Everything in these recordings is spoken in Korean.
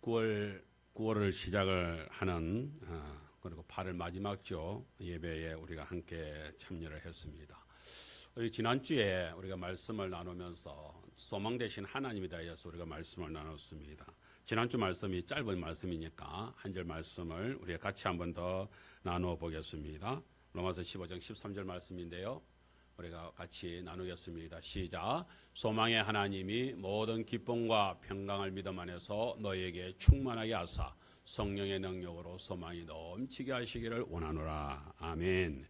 9월을 시작을 하는 그리고 8월 마지막 주 예배에 우리가 함께 참여를 했습니다. 우리 지난주에 우리가 말씀을 나누면서 소망 되신 하나님에 대해서 우리가 말씀을 나눴습니다. 지난주 말씀이 짧은 말씀이니까 한 절 말씀을 우리가 같이 한 번 더 나누어 보겠습니다. 로마서 15장 13절 말씀인데요. 우리가 같이 나누겠습니다. 시작. 소망의 하나님이 모든 기쁨과 평강을 믿음 안에서 너희에게 충만하게 하사 성령의 능력으로 소망이 넘치게 하시기를 원하노라. 아멘.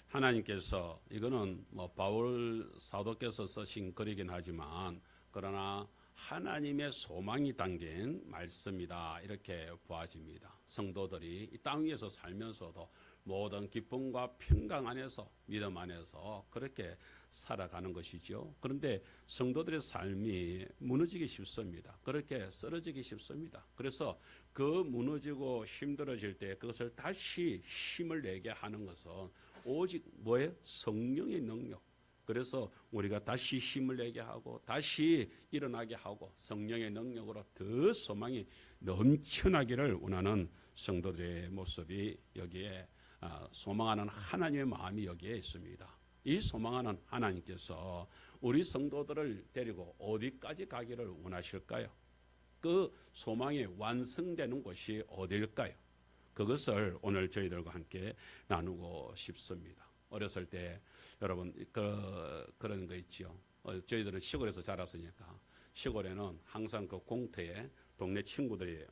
하나님께서 이거는 바울 사도께서 쓰신 글이긴 하지만 그러나 하나님의 소망이 담긴 말씀이다 이렇게 보아집니다. 성도들이 이 땅 위에서 살면서도 모든 기쁨과 평강 안에서 믿음 안에서 그렇게 살아가는 것이죠. 그런데 성도들의 삶이 무너지기 쉽습니다. 그렇게 쓰러지기 쉽습니다. 그래서 그 무너지고 힘들어질 때 그것을 다시 힘을 내게 하는 것은 오직 뭐예요? 성령의 능력. 그래서 우리가 다시 힘을 내게 하고 다시 일어나게 하고 성령의 능력으로 더 소망이 넘쳐나기를 원하는 성도들의 모습이 여기에 소망하는 하나님의 마음이 여기에 있습니다. 이 소망하는 하나님께서 우리 성도들을 데리고 어디까지 가기를 원하실까요? 그 소망이 완성되는 곳이 어딜까요? 그것을 오늘 저희들과 함께 나누고 싶습니다. 어렸을 때 여러분 그런 거 있죠. 저희들은 시골에서 자랐으니까 시골에는 항상 그 공터에 동네 친구들이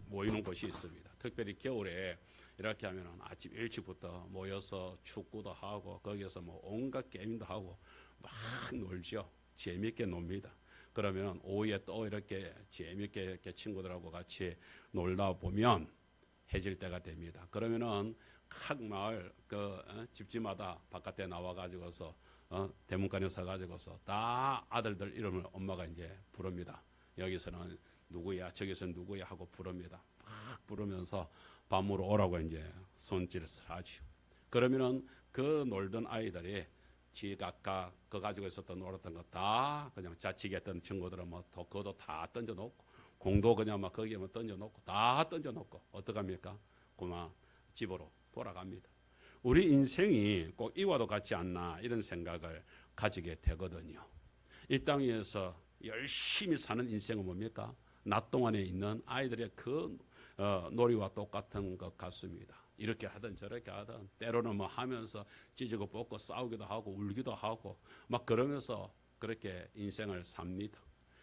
모이는 곳이 있습니다. 특별히 겨울에 이렇게 하면은 아침 일찍부터 모여서 축구도 하고 거기에서 온갖 게임도 하고 막 놀죠. 재밌게 놉니다. 그러면 오후에 또 이렇게 재밌게 이렇게 친구들하고 같이 놀다 보면 해질 때가 됩니다. 그러면은 각 마을 집집마다 바깥에 나와 가지고서 대문간에 서 가지고서 다 아들들 이름을 엄마가 이제 부릅니다. 여기서는 누구야, 저기서는 누구야 하고 부릅니다. 막 부르면서 밤으로 오라고 이제 손짓을 하죠. 그러면은 그 놀던 아이들이 지각각 그 가지고 있었던 놀았던 거 다 그냥 자치게 했던 친구들은 그것도 다 던져놓고 공도 그냥 거기에 던져놓고 다 던져놓고 어떡합니까? 그만 집으로 돌아갑니다. 우리 인생이 꼭 이와도 같지 않나 이런 생각을 가지게 되거든요. 이 땅 위에서 열심히 사는 인생은 뭡니까? 낮 동안에 있는 아이들의 그 놀이와 똑같은 것 같습니다. 이렇게 하든 저렇게 하든 때로는 하면서 찢고 뽑고 싸우기도 하고 울기도 하고 그러면서 그렇게 인생을 삽니다.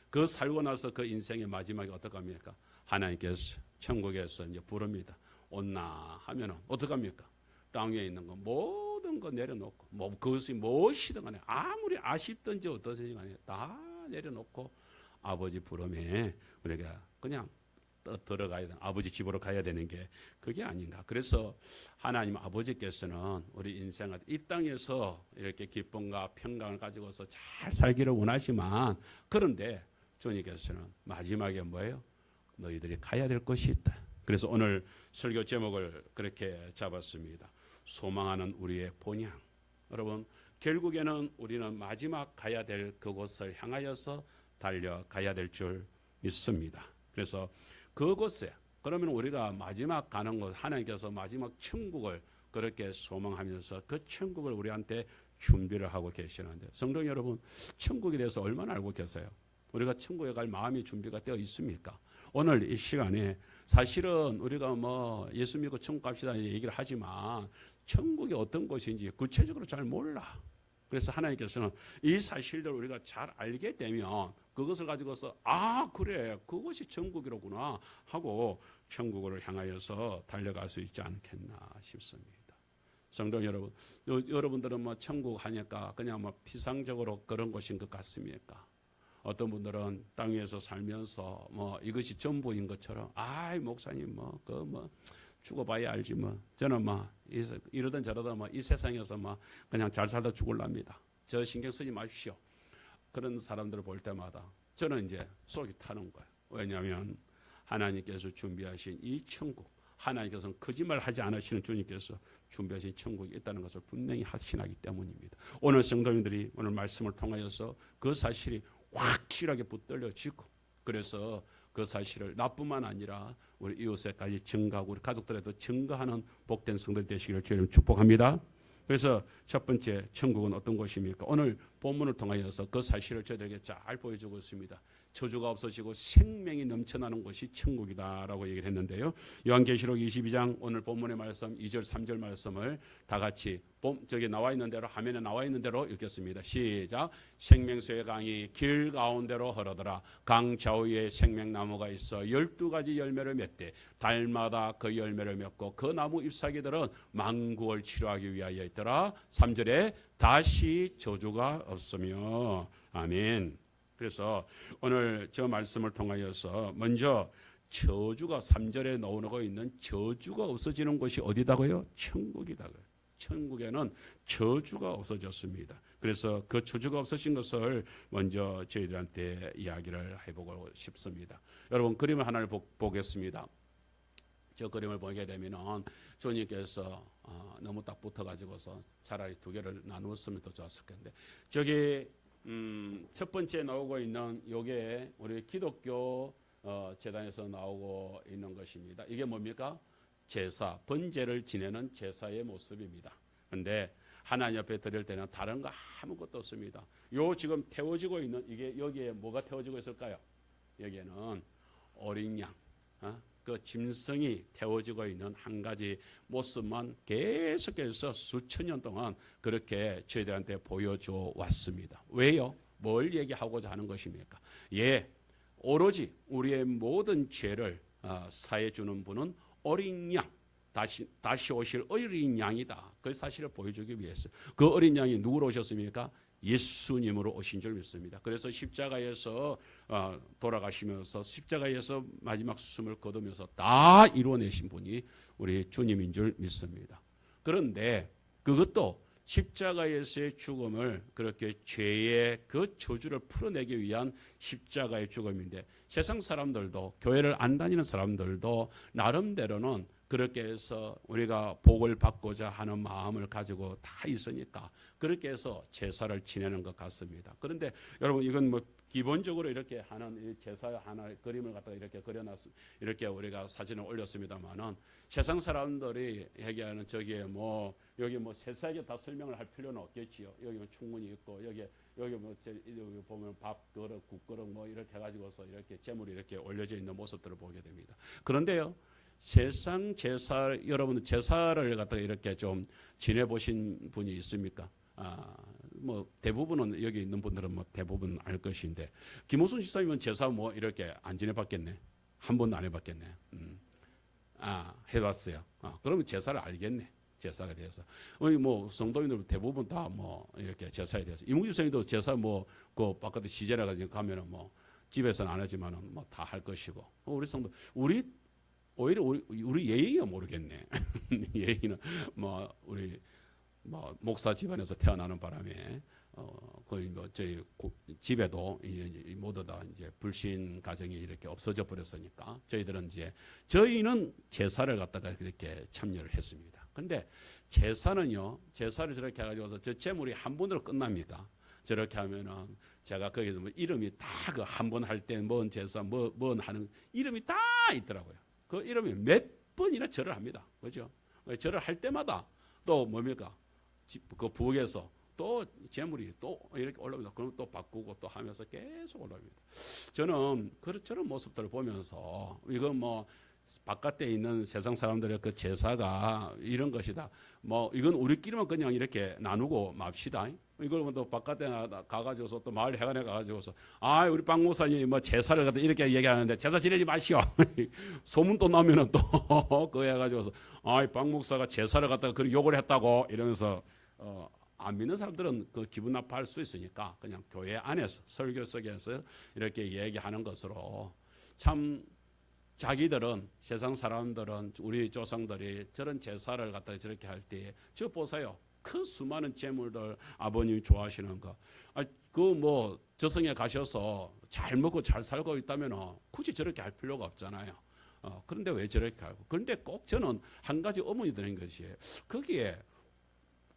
그 살고 나서 그 인생의 마지막에 어떡합니까? 하나님께서 천국에서 이제 부릅니다. 온나 하면은 어떡합니까? 땅 위에 있는 거 모든 거 내려놓고 그것이 무엇이든 간에 아무리 아쉽든지 어떠든지 간에 다 내려놓고 아버지 부름에 우리가 그냥 들어가야 되는 아버지 집으로 가야 되는 게 그게 아닌가. 그래서 하나님 아버지께서는 우리 인생을 이 땅에서 이렇게 기쁨과 평강을 가지고서 잘 살기를 원하지만 그런데 주님께서는 마지막에 뭐예요? 너희들이 가야 될 것이 있다. 그래서 오늘 설교 제목을 그렇게 잡았습니다. 소망하는 우리의 본향. 여러분 결국에는 우리는 마지막 가야 될 그곳을 향하여서 달려가야 될 줄 믿습니다. 그래서 그곳에 그러면 우리가 마지막 가는 곳 하나님께서 마지막 천국을 그렇게 소망하면서 그 천국을 우리한테 준비를 하고 계시는데 성도 여러분 천국에 대해서 얼마나 알고 계세요? 우리가 천국에 갈 마음이 준비가 되어 있습니까? 오늘 이 시간에 사실은 우리가 예수 믿고 천국 갑시다 얘기를 하지만 천국이 어떤 곳인지 구체적으로 잘 몰라. 그래서 하나님께서는 이 사실들을 우리가 잘 알게 되면 그것을 가지고서 그래 그것이 천국이로구나 하고 천국을 향하여서 달려갈 수 있지 않겠나 싶습니다. 성도 여러분, 여러분들은 천국 하니까 그냥 피상적으로 그런 곳인 것 같습니까? 어떤 분들은 땅 위에서 살면서 이것이 전부인 것처럼 목사님 죽어봐야 알지 저는 이러든 저러든 이 세상에서 그냥 잘 살다 죽을랍니다. 저 신경 쓰지 마십시오. 그런 사람들을 볼 때마다 저는 이제 속이 타는 거예요. 왜냐하면 하나님께서 준비하신 이 천국, 하나님께서는 거짓말하지 않으시는 주님께서 준비하신 천국이 있다는 것을 분명히 확신하기 때문입니다. 오늘 성도님들이 오늘 말씀을 통하여서 그 사실이 확실하게 붙들려지고 그래서 그 사실을 나뿐만 아니라 우리 이웃에까지 증거하고 우리 가족들에도 증거하는 복된 성도들 되시기를 주님 축복합니다. 그래서 첫 번째 천국은 어떤 곳입니까? 오늘 본문을 통하여서 그 사실을 저희들에게 잘 보여주고 있습니다. 저주가 없어지고 생명이 넘쳐나는 곳이 천국이다라고 얘기를 했는데요. 요한계시록 22장 오늘 본문의 말씀 2절 3절 말씀을 다 같이 저기 나와 있는 대로 화면에 나와 있는 대로 읽겠습니다. 시작. 생명수의 강이 길 가운데로 흐르더라. 강 좌우에 생명나무가 있어 12가지 열매를 맺되 달마다 그 열매를 맺고 그 나무 잎사귀들은 만국을 치료하기 위하여 있더라. 3절에 다시 저주가 없으며 아멘. 그래서 오늘 저 말씀을 통하여서 먼저 저주가 3절에 나오고 있는 저주가 없어지는 곳이 어디다고요? 천국이다고요. 천국에는 저주가 없어졌습니다. 그래서 그 저주가 없어진 것을 먼저 저희들한테 이야기를 해보고 싶습니다. 여러분 그림을 하나를 보겠습니다. 저 그림을 보게 되면은 주님께서 너무 딱 붙어가지고서 차라리 두 개를 나누었으면 더 좋았을 텐데 저기 첫 번째 나오고 있는 요게 우리 기독교 재단에서 나오고 있는 것입니다. 이게 뭡니까? 제사, 번제를 지내는 제사의 모습입니다. 그런데 하나님 앞에 드릴 때는 다른 거 아무것도 없습니다. 요 지금 태워지고 있는 이게 여기에 뭐가 태워지고 있을까요? 여기에는 어린 양, 그 짐승이 태워지고 있는 한 가지 모습만 계속해서 수천 년 동안 그렇게 저희들한테 보여줘 왔습니다. 왜요? 뭘 얘기하고자 하는 것입니까? 오로지 우리의 모든 죄를 사해 주는 분은 어린 양, 다시 오실 어린 양이다. 그 사실을 보여주기 위해서 그 어린 양이 누구로 오셨습니까? 예수님으로 오신 줄 믿습니다. 그래서 십자가에서 돌아가시면서 십자가에서 마지막 숨을 거두면서 다 이루어내신 분이 우리 주님인 줄 믿습니다. 그런데 그것도 십자가에서의 죽음을 그렇게 죄의 그 저주를 풀어내기 위한 십자가의 죽음인데 세상 사람들도 교회를 안 다니는 사람들도 나름대로는 그렇게 해서 우리가 복을 받고자 하는 마음을 가지고 다 있으니까 그렇게 해서 제사를 지내는 것 같습니다. 그런데 여러분 이건 뭐 기본적으로 이렇게 하는 제사 하나 그림을 갖다가 이렇게 그려놨 이렇게 우리가 사진을 올렸습니다만은 세상 사람들이 얘기하는 저기에 뭐 여기 뭐 세세하게 다 설명을 할 필요는 없겠지요. 여기 뭐 충분히 있고 여기 뭐 여기 보면 밥 그릇, 국 그릇 뭐 이렇게 해가지고서 이렇게 재물이 이렇게 올려져 있는 모습들을 보게 됩니다. 그런데요. 세상 제사 여러분 제사를 갖다가 이렇게 좀 지내보신 분이 있습니까? 뭐 대부분은 여기 있는 분들은 뭐 대부분 알 것인데 김호순 집사님은 제사 뭐 이렇게 안 지내봤겠네. 한 번도 안 해봤겠네. 해봤어요. 그러면 제사를 알겠네. 제사가 되어서 우리 뭐 성도인들 대부분 다 뭐 이렇게 제사에 대해서 이문규 집사님도 제사 뭐 그 바깥에 시제라 가지고 가면은 뭐 집에서는 안 하지만은 뭐 다 할 것이고 우리 성도 오히려 우리 예의가 모르겠네. 예의는 뭐 우리 뭐 목사 집안에서 태어나는 바람에 거의 뭐 저희 집에도 모두 다 이제 불신 가정이 이렇게 없어져 버렸으니까 저희는 제사를 갖다가 그렇게 참여를 했습니다. 근데 제사는요, 제사를 저렇게 해가지고서 저 제물이 한 번으로 끝납니다. 저렇게 하면은 제가 거기서 뭐 이름이 다 그 한 번 할 때 뭔 제사 뭔 하는 이름이 다 있더라고요. 그 이름이 몇 번이나 절을 합니다. 그죠? 절을 할 때마다 또 뭡니까? 그 부엌에서 또 재물이 또 이렇게 올라옵니다. 그럼 또 바꾸고 또 하면서 계속 올라옵니다. 저는 저런 모습들을 보면서 이건 뭐 바깥에 있는 세상 사람들의 그 제사가 이런 것이다. 뭐 이건 우리끼리만 그냥 이렇게 나누고 맙시다. 이걸 또 바깥에 가가지고서 또 마을 회관에 가가지고서 우리 박 목사님이 뭐 제사를 갖다 이렇게 얘기하는데 제사 지내지 마시오. 소문 또 나면은 또 그거 해가지고서 박 목사가 제사를 갖다가 그렇게 욕을 했다고 이러면서 안 믿는 사람들은 그 기분 나빠할 수 있으니까 그냥 교회 안에서 설교석에서 이렇게 얘기하는 것으로 참. 자기들은 세상 사람들은 우리 조상들이 저런 제사를 갖다 저렇게 할 때 저 보세요. 그 수많은 재물들 아버님이 좋아하시는 거. 그 뭐 저승에 가셔서 잘 먹고 잘 살고 있다면 굳이 저렇게 할 필요가 없잖아요. 그런데 왜 저렇게 하고? 그런데 꼭 저는 한 가지 의문이 드는 것이 거기에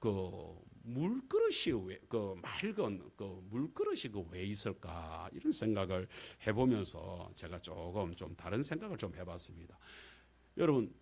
그 물그릇이 왜, 그 맑은 그 물그릇이 그 왜 있을까 이런 생각을 해보면서 제가 조금 좀 다른 생각을 좀 해봤습니다. 여러분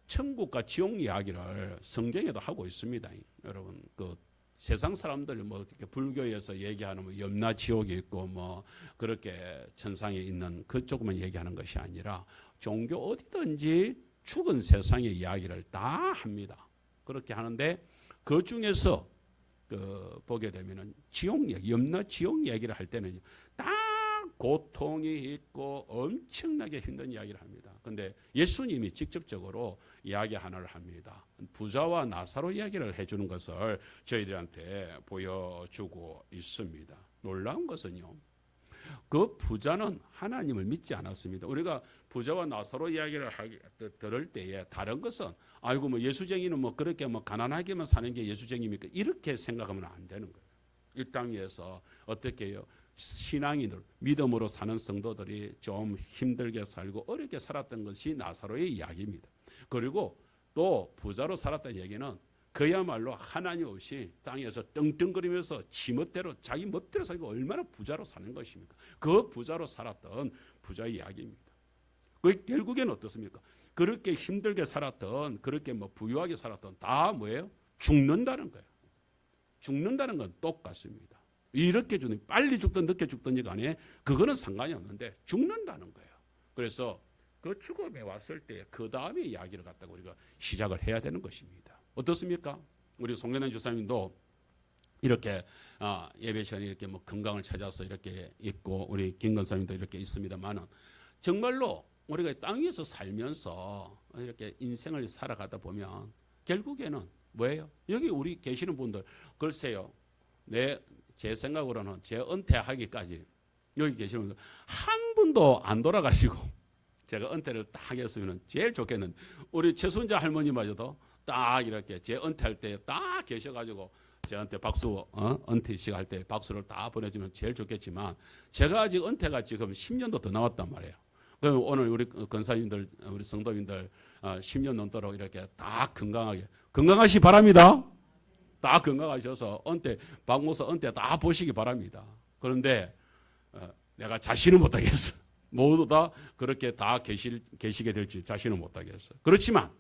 천국과 지옥 이야기를 성경에도 하고 있습니다. 여러분 그 세상 사람들 뭐 이렇게 불교에서 얘기하는 뭐 염라 지옥이 있고 뭐 그렇게 천상에 있는 그쪽만 얘기하는 것이 아니라 종교 어디든지 죽은 세상의 이야기를 다 합니다. 그렇게 하는데 그 중에서 그 보게 되면은 지옥 얘기, 염라 지옥 얘기를 할 때는 딱 고통이 있고 엄청나게 힘든 이야기를 합니다. 근데 예수님이 직접적으로 이야기 하나를 합니다. 부자와 나사로 이야기를 해주는 것을 저희들한테 보여주고 있습니다. 놀라운 것은요, 그 부자는 하나님을 믿지 않았습니다. 우리가 부자와 나사로 이야기를 들을 때에 다른 것은 아이고 뭐 예수쟁이는 뭐 그렇게 뭐 가난하게만 사는 게 예수쟁이입니까? 이렇게 생각하면 안 되는 거예요. 이 땅 위에서 어떻게 해요? 신앙인들, 믿음으로 사는 성도들이 좀 힘들게 살고 어렵게 살았던 것이 나사로의 이야기입니다. 그리고 또 부자로 살았다는 얘기는 그야말로 하나님 없이 땅에서 떵떵거리면서 지멋대로 자기 멋대로 살고 얼마나 부자로 사는 것입니까? 그 부자로 살았던 부자의 이야기입니다. 그 결국에는 어떻습니까? 그렇게 힘들게 살았던, 그렇게 뭐 부유하게 살았던 다 뭐예요? 죽는다는 거예요. 죽는다는 건 똑같습니다. 이렇게 죽든 빨리 죽든 늦게 죽든지 간에 그거는 상관이 없는데 죽는다는 거예요. 그래서 그 죽음에 왔을 때 그 다음에 이야기를 갖다가 우리가 시작을 해야 되는 것입니다. 어떻습니까? 우리 송련한 주사님도 이렇게 예배 시간에 이렇게 뭐 건강을 찾아서 이렇게 있고 우리 김건사님도 이렇게 있습니다만은 정말로 우리가 땅 위에서 살면서 이렇게 인생을 살아가다 보면 결국에는 뭐예요? 여기 우리 계시는 분들 글쎄요, 제 생각으로는 제 은퇴하기까지 여기 계시는 분들 한 분도 안 돌아가시고 제가 은퇴를 딱 했으면 제일 좋겠는데 우리 최순자 할머니마저도 딱 이렇게 제 은퇴할 때 딱 계셔가지고 저한테 박수 은퇴식 할 때 박수를 다 보내주면 제일 좋겠지만 제가 아직 은퇴가 지금 10년도 더 남았단 말이에요. 그럼 오늘 우리 권사님들 우리 성도님들 10년 넘도록 이렇게 다 건강하시 바랍니다. 다 건강하셔서 박목사 은퇴 다 보시기 바랍니다. 그런데 내가 자신은 못하겠어. 모두 다 그렇게 다 계시게 될지 자신은 못하겠어. 그렇지만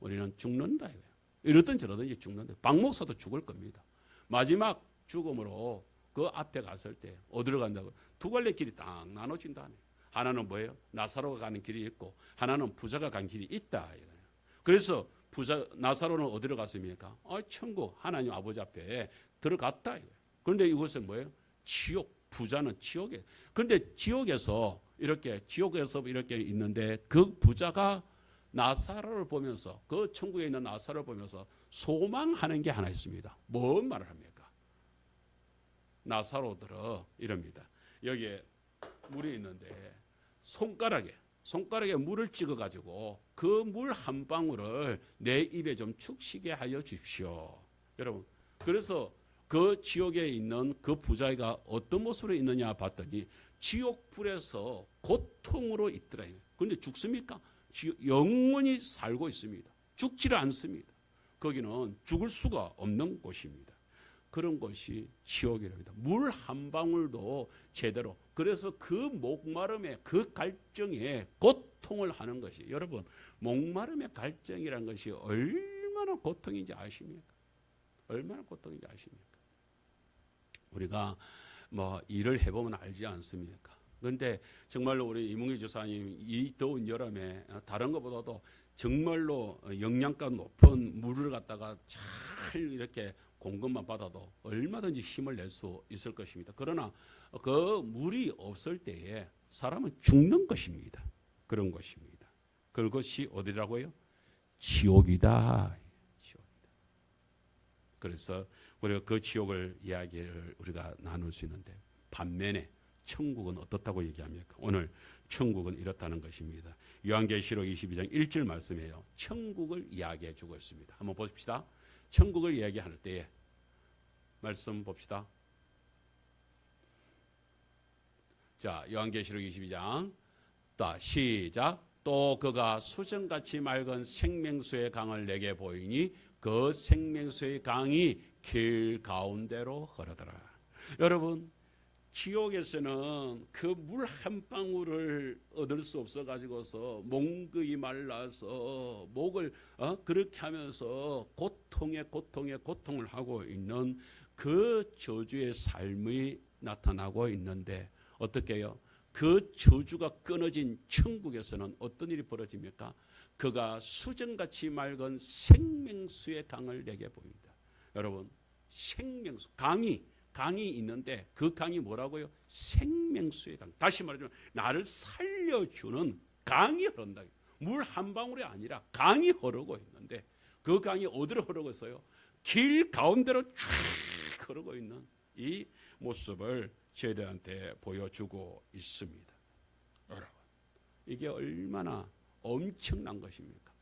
우리는 죽는다 이거예요. 이러든 저러든지 죽는다. 박목사도 죽을 겁니다. 마지막 죽음으로 그 앞에 갔을 때 어디로 간다고? 두 갈래 길이 딱 나눠진다네. 하나는 뭐예요? 나사로가 가는 길이 있고 하나는 부자가 간 길이 있다 이거예요. 그래서 나사로는 어디로 갔습니까? 천국 하나님 아버지 앞에 들어갔다 이거예요. 그런데 이것은 뭐예요? 지옥. 부자는 지옥에. 그런데 지옥에서 이렇게 있는데 그 부자가 나사로를 보면서 그 천국에 있는 나사로를 보면서 소망하는 게 하나 있습니다. 뭔 말을 합니까? 나사로들은 이럽니다. 여기에 물이 있는데 손가락에 물을 찍어 가지고 그 물 한 방울을 내 입에 좀 축시게 하여 주십시오. 여러분, 그래서 그 지옥에 있는 그 부자가 어떤 모습으로 있느냐 봤더니 지옥불에서 고통으로 있더라. 그런데 죽습니까? 영원히 살고 있습니다. 죽지를 않습니다. 거기는 죽을 수가 없는 곳입니다. 그런 곳이 지옥이랍니다. 물 한 방울도 제대로. 그래서 그 목마름에 그 갈증에 고통을 하는 것이, 여러분 목마름의 갈증이라는 것이 얼마나 고통인지 아십니까? 얼마나 고통인지 아십니까? 우리가 뭐 일을 해보면 알지 않습니까? 그런데 정말로 우리 이문기 조사님 이 더운 여름에 다른 것보다도 정말로 영양가 높은 물을 갖다가 잘 이렇게 공급만 받아도 얼마든지 힘을 낼 수 있을 것입니다. 그러나 그 물이 없을 때에 사람은 죽는 것입니다. 그런 것입니다. 그것이 어디라고요? 지옥이다. 지옥이다. 그래서 우리가 그 지옥을 이야기를 우리가 나눌 수 있는데 반면에 천국은 어떻다고 얘기합니까? 오늘 천국은 이렇다는 것입니다. 요한계시록 22장 1절 말씀이에요. 천국을 이야기해 주고 있습니다. 한번 보십시다. 천국을 이야기할 때에 말씀 봅시다. 자, 요한계시록 22장 시작. 또 그가 수정같이 맑은 생명수의 강을 내게 보이니 그 생명수의 강이 길 가운데로 흐르더라. 여러분, 지옥에서는 그 물 한 방울을 얻을 수 없어 가지고서 몽그이 말라서 목을 그렇게 하면서 고통에 고통을 하고 있는 그 저주의 삶이 나타나고 있는데, 어떻게 해요? 그 저주가 끊어진 천국에서는 어떤 일이 벌어집니까? 그가 수정같이 맑은 생명수의 강을 내게 보인다. 여러분, 생명수, 강이 있는데 그 강이 뭐라고요? 생명수의 강. 다시 말하면 나를 살려주는 강이 흐른다. 물 한 방울이 아니라 강이 흐르고 있는데, 그 강이 어디로 흐르고 있어요? 길 가운데로 쭉 흐르고 있는 이 모습을 저희들한테 보여주고 있습니다. 여러분, 이게 얼마나 엄청난 것입니까?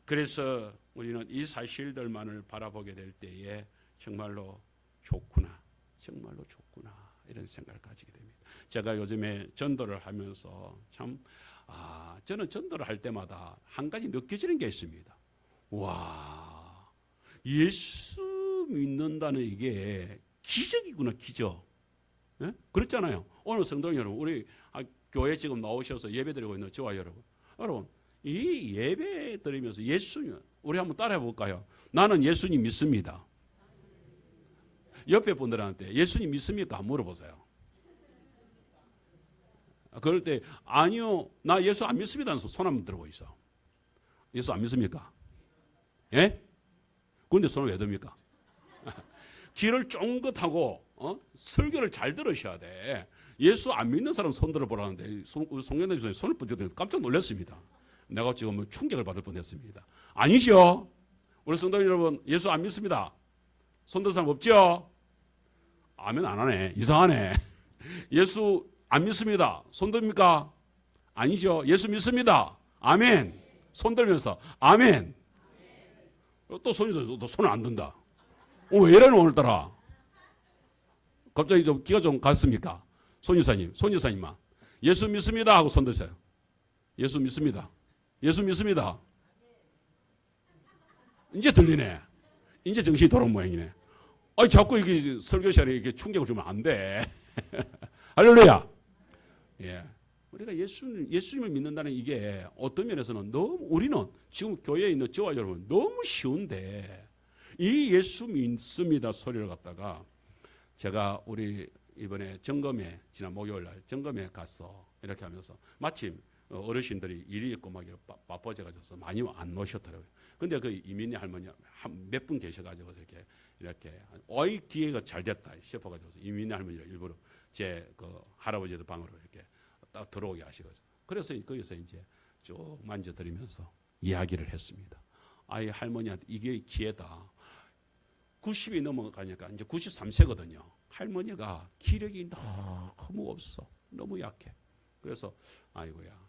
그래서 우리는 이 사실들만을 바라보게 될 때에 정말로 좋구나, 정말로 좋구나, 이런 생각을 가지게 됩니다. 제가 요즘에 전도를 하면서 저는 전도를 할 때마다 한 가지 느껴지는 게 있습니다. 와, 예수 믿는다는 이게 기적이구나, 기적. 네? 그렇잖아요. 오늘 성도 여러분, 우리 교회 지금 나오셔서 예배드리고 있는 저와 여러분, 이 예배 드리면서 예수님, 우리 한번 따라해 볼까요? 나는 예수님 믿습니다. 옆에 분들한테 예수님 믿습니까? 물어보세요. 그럴 때 아니요, 나 예수 안 믿습니다. 손 한번 들고 있어. 예수 안 믿습니까? 예? 그런데 손을 왜 듭니까? 귀를 쫑긋하고 설교를 잘 들으셔야 돼. 예수 안 믿는 사람 손 들어보라는데 송영대 교수님 손을 번쩍 깜짝 놀랐습니다. 내가 지금 충격을 받을 뻔했습니다. 아니죠? 우리 성도 여러분, 예수 안 믿습니다. 손 든 사람 없죠? 아멘 안 하네. 이상하네. 예수 안 믿습니다. 손 듭니까? 아니죠. 예수 믿습니다. 아멘. 손 들면서 아멘. 또 손이 또 손을 안 든다. 왜 이러는 오늘따라? 갑자기 좀 기가 좀 갔습니까? 손이사님만 예수 믿습니다 하고 손 드세요. 예수 믿습니다. 예수 믿습니다. 이제 들리네. 이제 정신이 돌아온 모양이네. 자꾸 이게 설교 시간에 이렇게 충격을 주면 안 돼. 할렐루야. 예. 우리가 예수님을 믿는다는 이게 어떤 면에서는 우리는 지금 교회에 있는 저와 여러분 너무 쉬운데, 이 예수 믿습니다 소리를 갖다가 제가 우리 이번에 점검에 지난 목요일 날 점검에 가서 이렇게 하면서 마침 어르신들이 일이 있고 막 바빠져가지고 많이 안 오셨더라고요. 근데 그 이민희 할머니 몇 분 계셔가지고 이렇게 기회가 잘 됐다 싶어가지고 이민희 할머니를 일부러 제 그 할아버지들 방으로 이렇게 딱 들어오게 하시거든요. 그래서 거기서 이제 쭉 만져드리면서 이야기를 했습니다. 아이 할머니한테 이게 기회다. 90이 넘어가니까 이제 93세거든요. 할머니가 기력이 너무 없어. 너무 약해. 그래서 아이고야,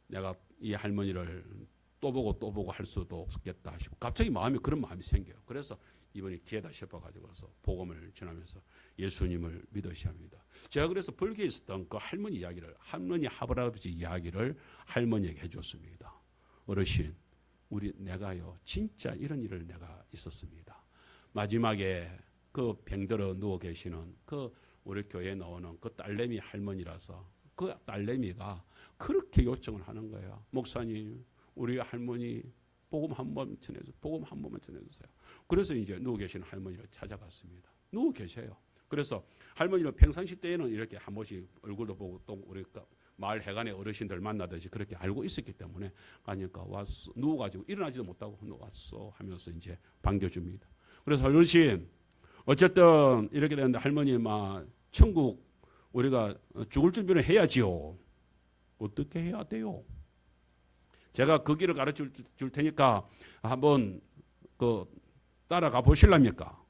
내가 이 할머니를 또 보고 할 수도 없겠다 싶고 갑자기 그런 마음이 생겨요. 그래서 이번에 기회다 싶어가지고서 복음을 전하면서 예수님을 믿으셔야 합니다. 제가 그래서 벌기에 있었던 그 할머니 이야기를, 할머니 할아버지 이야기를 할머니에게 해줬습니다. 어르신, 내가요 진짜 이런 일을 내가 있었습니다. 마지막에 그 병들어 누워 계시는 그 우리 교회에 나오는 그 딸내미 할머니라서 그 딸내미가 그렇게 요청을 하는 거예요. 목사님, 우리 할머니 복음 한 번만 전해주세요. 그래서 이제 누워 계시는 할머니를 찾아갔습니다. 누워 계세요. 그래서 할머니는 평상시 때에는 이렇게 한 번씩 얼굴도 보고 또 우리 마을 해관의 어르신들 만나듯이 그렇게 알고 있었기 때문에 가니까 왔어, 누워가지고 일어나지도 못하고 왔어 하면서 이제 반겨줍니다. 그래서 어르신, 어쨌든 이렇게 되는데 할머니 천국 우리가 죽을 준비를 해야지요. 어떻게 해야 돼요? 제가 그 길을 가르쳐 줄 테니까 한번 따라가 보실랍니까?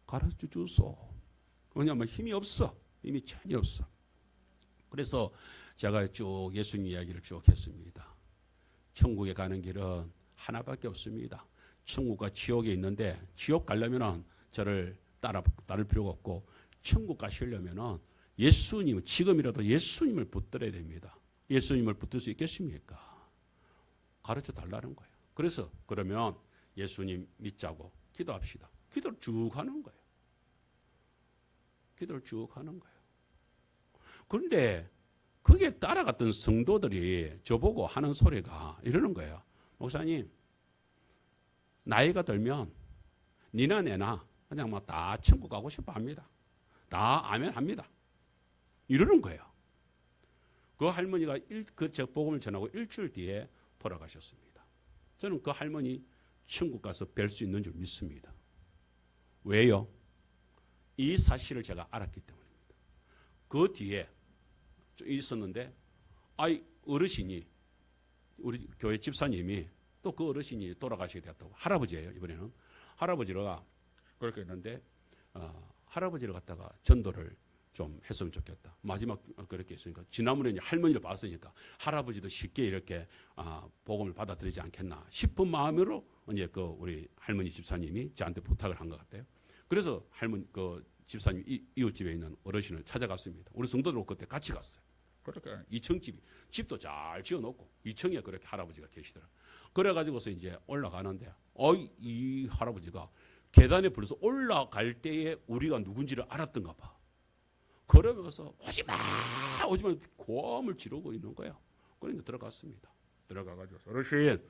가르쳐 주소. 왜냐하면 힘이 없어. 힘이 전혀 없어. 그래서 제가 쭉 예수님 이야기를 쭉 했습니다. 천국에 가는 길은 하나밖에 없습니다. 천국과 지옥에 있는데 지옥 가려면 저를 따를 필요가 없고 천국 가시려면 예수님, 지금이라도 예수님을 붙들어야 됩니다. 예수님을 붙들 수 있겠습니까? 가르쳐 달라는 거예요. 그래서 그러면 예수님 믿자고 기도합시다. 기도를 쭉 하는 거예요. 기도를 쭉 하는 거예요. 그런데 거기에 따라갔던 성도들이 저보고 하는 소리가 이러는 거예요. 목사님, 나이가 들면 니나 내나 그냥 막 다 천국 가고 싶어 합니다. 다 아멘 합니다. 이러는 거예요. 그 할머니가 그 복음을 전하고 일주일 뒤에 돌아가셨습니다. 저는 그 할머니 천국 가서 뵐 수 있는 줄 믿습니다. 왜요? 이 사실을 제가 알았기 때문입니다. 그 뒤에 있었는데 어르신이 우리 교회 집사님이 또 그 어르신이 돌아가시게 되었다고. 할아버지예요. 이번에는 할아버지가 그렇게 했는데 할아버지를 갖다가 전도를 좀 했으면 좋겠다. 마지막 그렇게 했으니까 지난번에 할머니를 봤으니까 할아버지도 쉽게 이렇게 복음을 받아들이지 않겠나 싶은 마음으로 이제 그 우리 할머니 집사님이 저한테 부탁을 한 것 같아요. 그래서 할머니 그 집사님 이웃집에 있는 어르신을 찾아갔습니다. 우리 성도들 그때 같이 갔어요. 그러니까 2층 집도 잘 지어놓고 2층에 그렇게 할아버지가 계시더라. 그래가지고서 이제 올라가는데 이 할아버지가 계단에 불러서 올라갈 때에 우리가 누군지를 알았던가 봐. 그러면서 오지마 고함을 지르고 있는 거야. 그러니까 들어갔습니다. 들어가가지고 어르신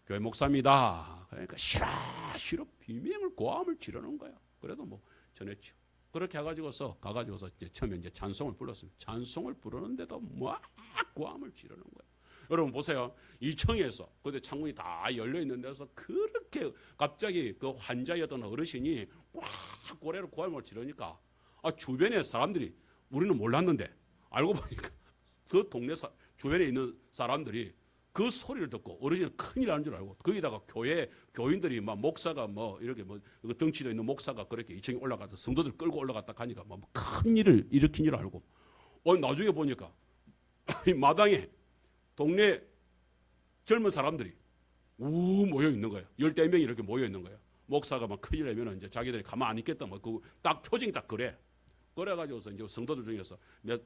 교회 목사입니다. 그러니까 싫어 비명을 고함을 지르는 거야. 그래도 뭐 전했죠. 그렇게 해가지고서 가가지고서 이제 처음에 이제 찬송을 불렀습니다. 찬송을 부르는데도 막 고함을 지르는 거야. 여러분 보세요. 2층에서 그때 창문이 다 열려 있는 데서 그렇게 갑자기 그 환자였던 어르신이 꽉 고래를 고함을 지르니까 주변에 사람들이 우리는 몰랐는데 알고 보니까 그 동네 주변에 있는 사람들이 그 소리를 듣고 어르신은 큰일 나는 줄 알고 거기다가 교인들이 막 목사가 뭐 이렇게 뭐 덩치도 있는 목사가 그렇게 2층에 올라가서 성도들 끌고 올라갔다 가니까 뭐 큰 일을 일으킨 줄 알고 나중에 보니까 이 마당에 동네 젊은 사람들이 모여 있는 거예요. 10대 명이 이렇게 모여 있는 거예요. 목사가 막 큰일 내면 이제 자기들이 가만 안 있겠다. 뭐 그 딱 표정이 딱 그래. 그래가지고서 이제 성도들 중에서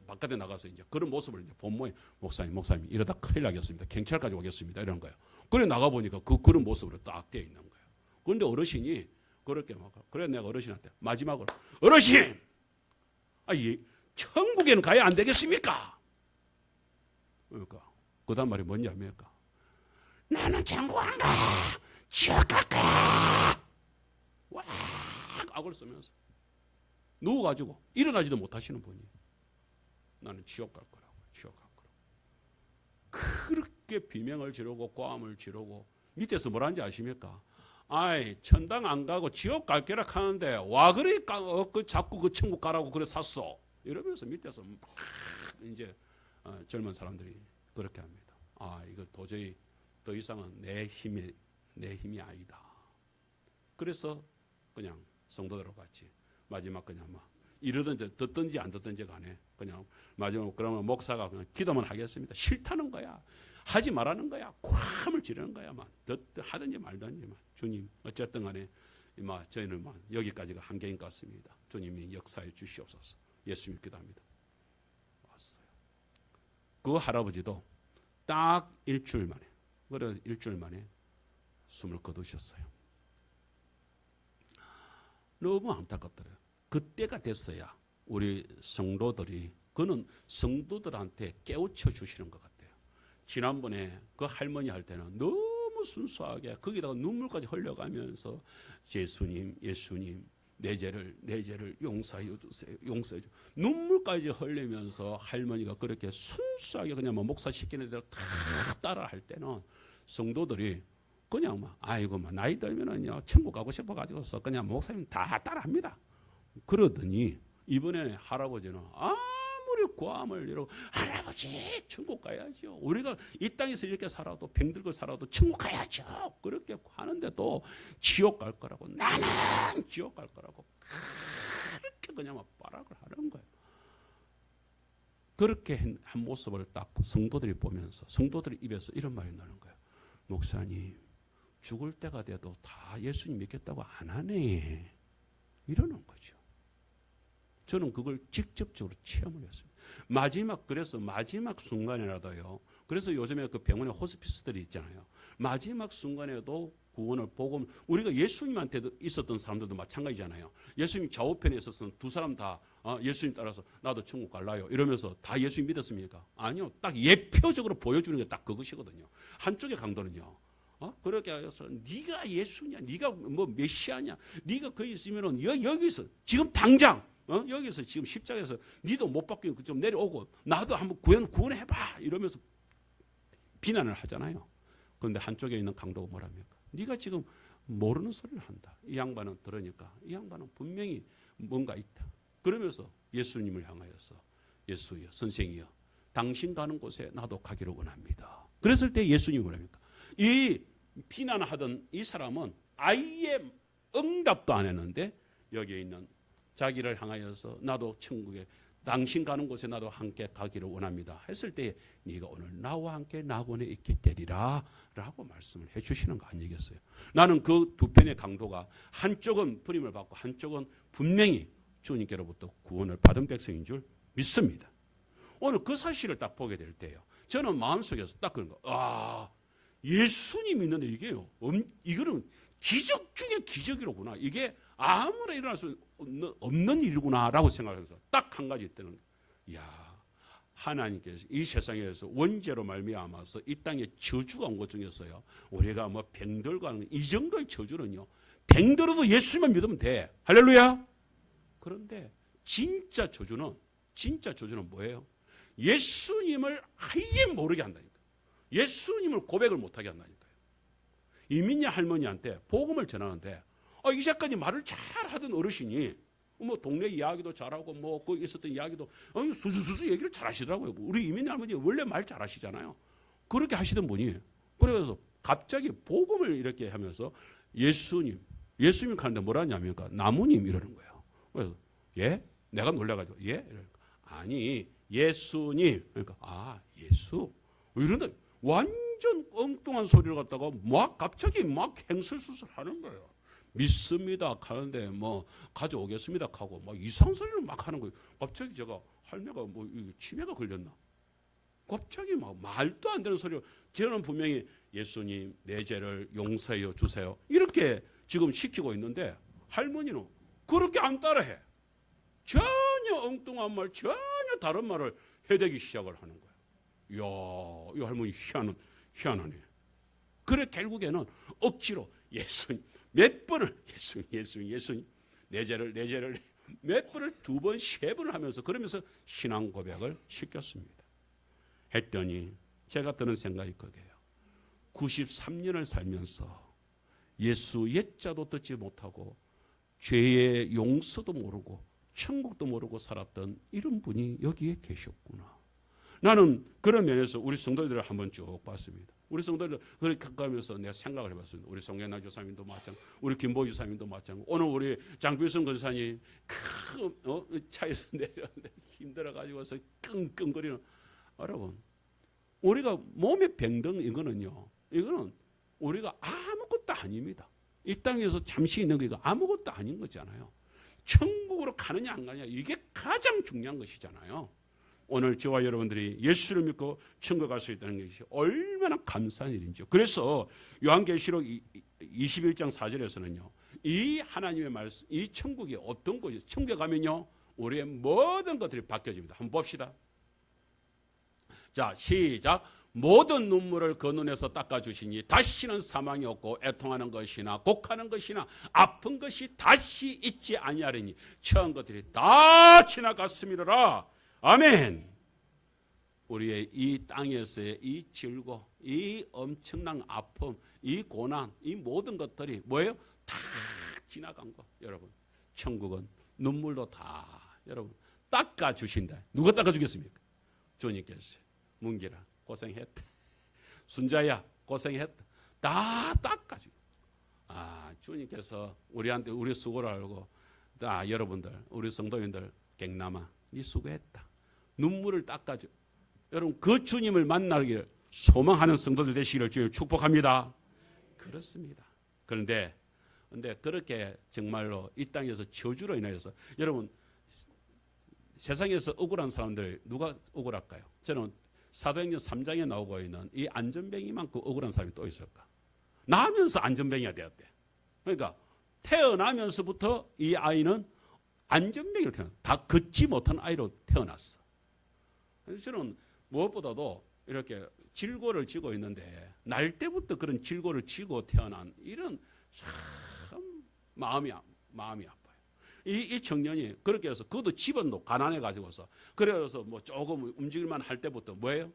바깥에 나가서 이제 그런 모습을 이제 본 모양 목사님 이러다 큰일 나겠습니다. 경찰까지 오겠습니다. 이런 거예요. 그래 나가 보니까 그런 모습으로 딱 되어 있는 거예요. 그런데 어르신이 그렇게 막 그래 내가 어르신한테 마지막으로 어르신, 천국에는 가야 안 되겠습니까? 그러니까 그다음 말이 뭔지 압니까? 나는 천국 안 가. 지옥 갈 거야. 와, 악을 쓰면서 누워가지고 일어나지도 못하시는 분이 나는 지옥 갈 거라고. 그렇게 비명을 지르고 고함을 지르고 밑에서 뭐라는지 아십니까? 천당 안 가고 지옥 갈 거라 하는데 와 그래 자꾸 그 천국 가라고 그래 샀어. 이러면서 밑에서 막 이제 젊은 사람들이 그렇게 합니다. 이거 도저히 더 이상은 내 힘이 아니다. 그래서 그냥 성도들하고 같이 마지막 그냥 막 이러든지 듣든지 안 듣든지 간에 그냥 마지막 그러면 목사가 그냥 기도만 하겠습니다. 싫다는 거야. 하지 말라는 거야. 고함을 지르는 거야. 하든지 말든지 주님 어쨌든 간에 저희는 여기까지가 한계인 것 같습니다. 주님이 역사해 주시옵소서. 예수님 기도합니다. 왔어요. 그 할아버지도 딱 일주일 만에 숨을 거두셨어요. 너무 안타깝더래요. 그때가 됐어야 우리 성도들이 그는 성도들한테 깨우쳐 주시는 것 같아요. 지난번에 그 할머니 할 때는 너무 순수하게 거기다가 눈물까지 흘려가면서 예수님 내 죄를 용서해 주세요. 눈물까지 흘리면서 할머니가 그렇게 순수하게 그냥 목사 시키는 대로 다 따라 할 때는 성도들이 그냥 나이 들면은요 천국 가고 싶어가지고서 그냥 목사님 다 따라합니다. 그러더니 이번에 할아버지는 아무리 고함을 이러고 할아버지 천국 가야죠. 우리가 이 땅에서 이렇게 살아도 병들고 살아도 천국 가야죠. 그렇게 하는데도 지옥 갈 거라고 나는 지옥 갈 거라고 그렇게 그냥 빠락을 하는 거예요. 그렇게 한 모습을 딱 성도들이 보면서 성도들의 입에서 이런 말이 나는 거예요. 목사님 죽을 때가 돼도 다 예수님 믿겠다고 안 하네. 이러는 거죠. 저는 그걸 직접적으로 체험을 했습니다. 그래서 마지막 순간이라도요. 그래서 요즘에 그 병원에 호스피스들이 있잖아요. 마지막 순간에도 구원을 복음, 우리가 예수님한테도 있었던 사람들도 마찬가지잖아요. 예수님 좌우편에 있었던 두 사람 다 예수님 따라서 나도 천국 갈라요 이러면서 다 예수님 믿었습니까? 아니요. 딱 예표적으로 보여주는 게 딱 그것이거든요. 한쪽의 강도는요. 그렇게 해서 네가 예수냐, 네가 뭐 메시아냐, 네가 거기 있으면은 여기서 지금 당장 여기서 지금 십자가에서 니도 못 받고 좀 내려오고 나도 한번 구원해봐 이러면서 비난을 하잖아요. 그런데 한쪽에 있는 강도가 뭐랍니까? 네가 지금 모르는 소리를 한다. 이 양반은 들으니까 이 양반은 분명히 뭔가 있다. 그러면서 예수님을 향하여서 예수여, 선생이여, 당신 가는 곳에 나도 가기를 원합니다. 그랬을 때 예수님이 뭐랍니까? 이 비난하던 이 사람은 아예 응답도 안 했는데 여기에 있는 자기를 향하여서 나도 천국에 당신 가는 곳에 나도 함께 가기를 원합니다 했을 때 네가 오늘 나와 함께 낙원에 있게 되리라 라고 말씀을 해주시는 거 아니겠어요? 나는 그 두 편의 강도가 한쪽은 버림을 받고 한쪽은 분명히 주님께로부터 구원을 받은 백성인 줄 믿습니다. 오늘 그 사실을 딱 보게 될 때요, 저는 마음속에서 딱 그런 거, 예수님 있는데 이게요, 이거는 기적 중에 기적이로구나. 이게 아무나 일어날 수 없는 일이구나라고 생각해서 딱 한 가지 때는, 하나님께서 이 세상에서 원죄로 말미암아서 이 땅에 저주가 온 것 중에서요, 우리가 뭐 병들고 하는 이 정도의 저주는요, 병들어도 예수만 믿으면 돼. 할렐루야. 그런데 진짜 저주는 뭐예요? 예수님을 아예 모르게 한다니까. 예수님을 고백을 못하게 한다니까요. 이민야 할머니한테 복음을 전하는데 이제까지 말을 잘하던 어르신이 뭐 동네 이야기도 잘하고 뭐 거기 있었던 이야기도 수수수수 얘기를 잘하시더라고요. 우리 이민야 할머니 원래 말 잘하시잖아요. 그렇게 하시던 분이 그래서 갑자기 복음을 이렇게 하면서 예수님 가는데 뭐라 하냐니까 나무님 이러는 거예요. 그래서 예? 내가 놀라가지고 예? 이러니까 아니 예수님. 그러니까 예수 이런다. 완전 엉뚱한 소리를 갖다가 갑자기 행설수설 하는 거예요. 믿습니다 하는데 뭐 가져오겠습니다 하고 이상한 소리를 막 하는 거예요. 갑자기 제가 할매가 치매가 걸렸나? 갑자기 말도 안 되는 소리를, 저는 분명히 예수님 내 죄를 용서해 주세요 이렇게 지금 시키고 있는데 할머니는 그렇게 안 따라해. 전혀 엉뚱한 말, 전혀 다른 말을 해대기 시작을 하는 거예요. 이야, 이 할머니 희한하네. 그래 결국에는 억지로 예수님 몇 번을 예수님 내 죄를 몇 번을 두 번, 세 번을 하면서 그러면서 신앙 고백을 시켰습니다. 했더니 제가 드는 생각이 그게요. 93년을 살면서 예수 옛자도 듣지 못하고 죄의 용서도 모르고 천국도 모르고 살았던 이런 분이 여기에 계셨구나. 나는 그런 면에서 우리 성도들을 한번 쭉 봤습니다. 우리 성도들 그렇게 가까우면서 내가 생각을 해봤습니다. 우리 송영남 교사님도 마찬가지, 우리 김보희 교사님도 마찬가지. 오늘 우리 장필순 권사님 차에서 내렸는데 힘들어가지고서 끙끙거리는, 여러분 우리가 몸에 병든 이거는 우리가 아무것도 아닙니다. 이 땅에서 잠시 있는 거 이거 아무것도 아닌 거잖아요. 천국으로 가느냐 안 가느냐 이게 가장 중요한 것이잖아요. 오늘 저와 여러분들이 예수를 믿고 천국 갈 수 있다는 것이 얼마나 감사한 일인지요. 그래서 요한계시록 21장 4절에서는요. 이 하나님의 말씀, 이 천국이 어떤 곳이에요? 천국에 가면요. 우리의 모든 것들이 바뀌어집니다. 한번 봅시다. 자, 시작. 모든 눈물을 그 눈에서 닦아주시니 다시는 사망이 없고 애통하는 것이나 곡하는 것이나 아픈 것이 다시 있지 아니하리니 처한 것들이 다 지나갔음이로라. 아멘. 우리의 이 땅에서의 이 즐거움, 이 엄청난 아픔, 이 고난, 이 모든 것들이 뭐예요? 다 지나간 거. 여러분, 천국은 눈물로 다 여러분 닦아주신다. 누가 닦아주겠습니까? 주님께서. 문기라 고생했다. 순자야 고생했다. 다 닦아주. 주님께서 우리한테 우리 수고를 알고 여러분들 우리 성도인들 갱남아 네 수고했다. 눈물을 닦아줘. 여러분 그 주님을 만나기를 소망하는 성도들 되시기를 주님 축복합니다. 그렇습니다. 그런데 그렇게 정말로 이 땅에서 저주로 인해서 여러분 세상에서 억울한 사람들 누가 억울할까요? 저는 사도행전 3장에 나오고 있는 이 안전뱅이만큼 억울한 사람이 또 있을까? 나면서 안전뱅이가 되었대. 그러니까 태어나면서부터 이 아이는 안전뱅이로 태어났어. 다 걷지 못한 아이로 태어났어. 그래서 저는 무엇보다도 이렇게 질고를 지고 있는데 날 때부터 그런 질고를 지고 태어난 이런 참 마음이 아파요. 이 청년이 그렇게 해서 그것도 집은 가난해 가지고서 그래서 뭐 조금 움직일만 할 때부터 뭐예요?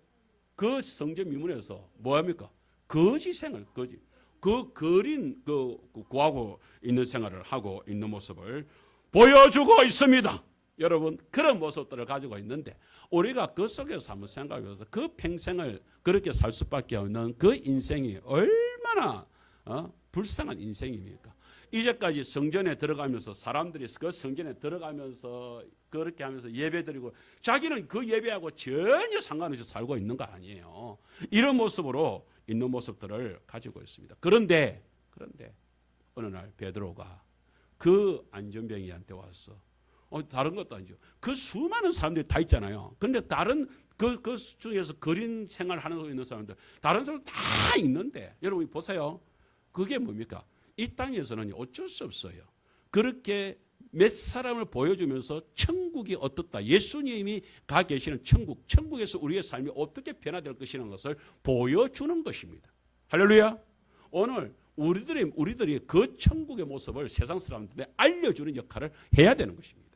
그 성전 미문에서 뭐 합니까? 거지 생활, 거지. 그 거린 구하고 있는 생활을 하고 있는 모습을 보여주고 있습니다. 여러분 그런 모습들을 가지고 있는데 우리가 그 속에서 한번 생각해서 그 평생을 그렇게 살 수밖에 없는 그 인생이 얼마나 불쌍한 인생입니까? 이제까지 성전에 들어가면서 사람들이 그 성전에 들어가면서 그렇게 하면서 예배드리고 자기는 그 예배하고 전혀 상관없이 살고 있는 거 아니에요. 이런 모습으로 있는 모습들을 가지고 있습니다. 그런데 어느 날 베드로가 그 안전뱅이한테 왔어. 다른 것도 아니죠. 그 수많은 사람들이 다 있잖아요. 그런데 다른 그 중에서 거린 생활하는 있는 사람들 다른 사람 다 있는데 여러분 보세요. 그게 뭡니까? 이 땅에서는 어쩔 수 없어요. 그렇게 몇 사람을 보여주면서 천국이 어떻다. 예수님이 가 계시는 천국에서 우리의 삶이 어떻게 변화될 것이라는 것을 보여주는 것입니다. 할렐루야. 오늘 우리들이 그 천국의 모습을 세상 사람들한테 알려주는 역할을 해야 되는 것입니다.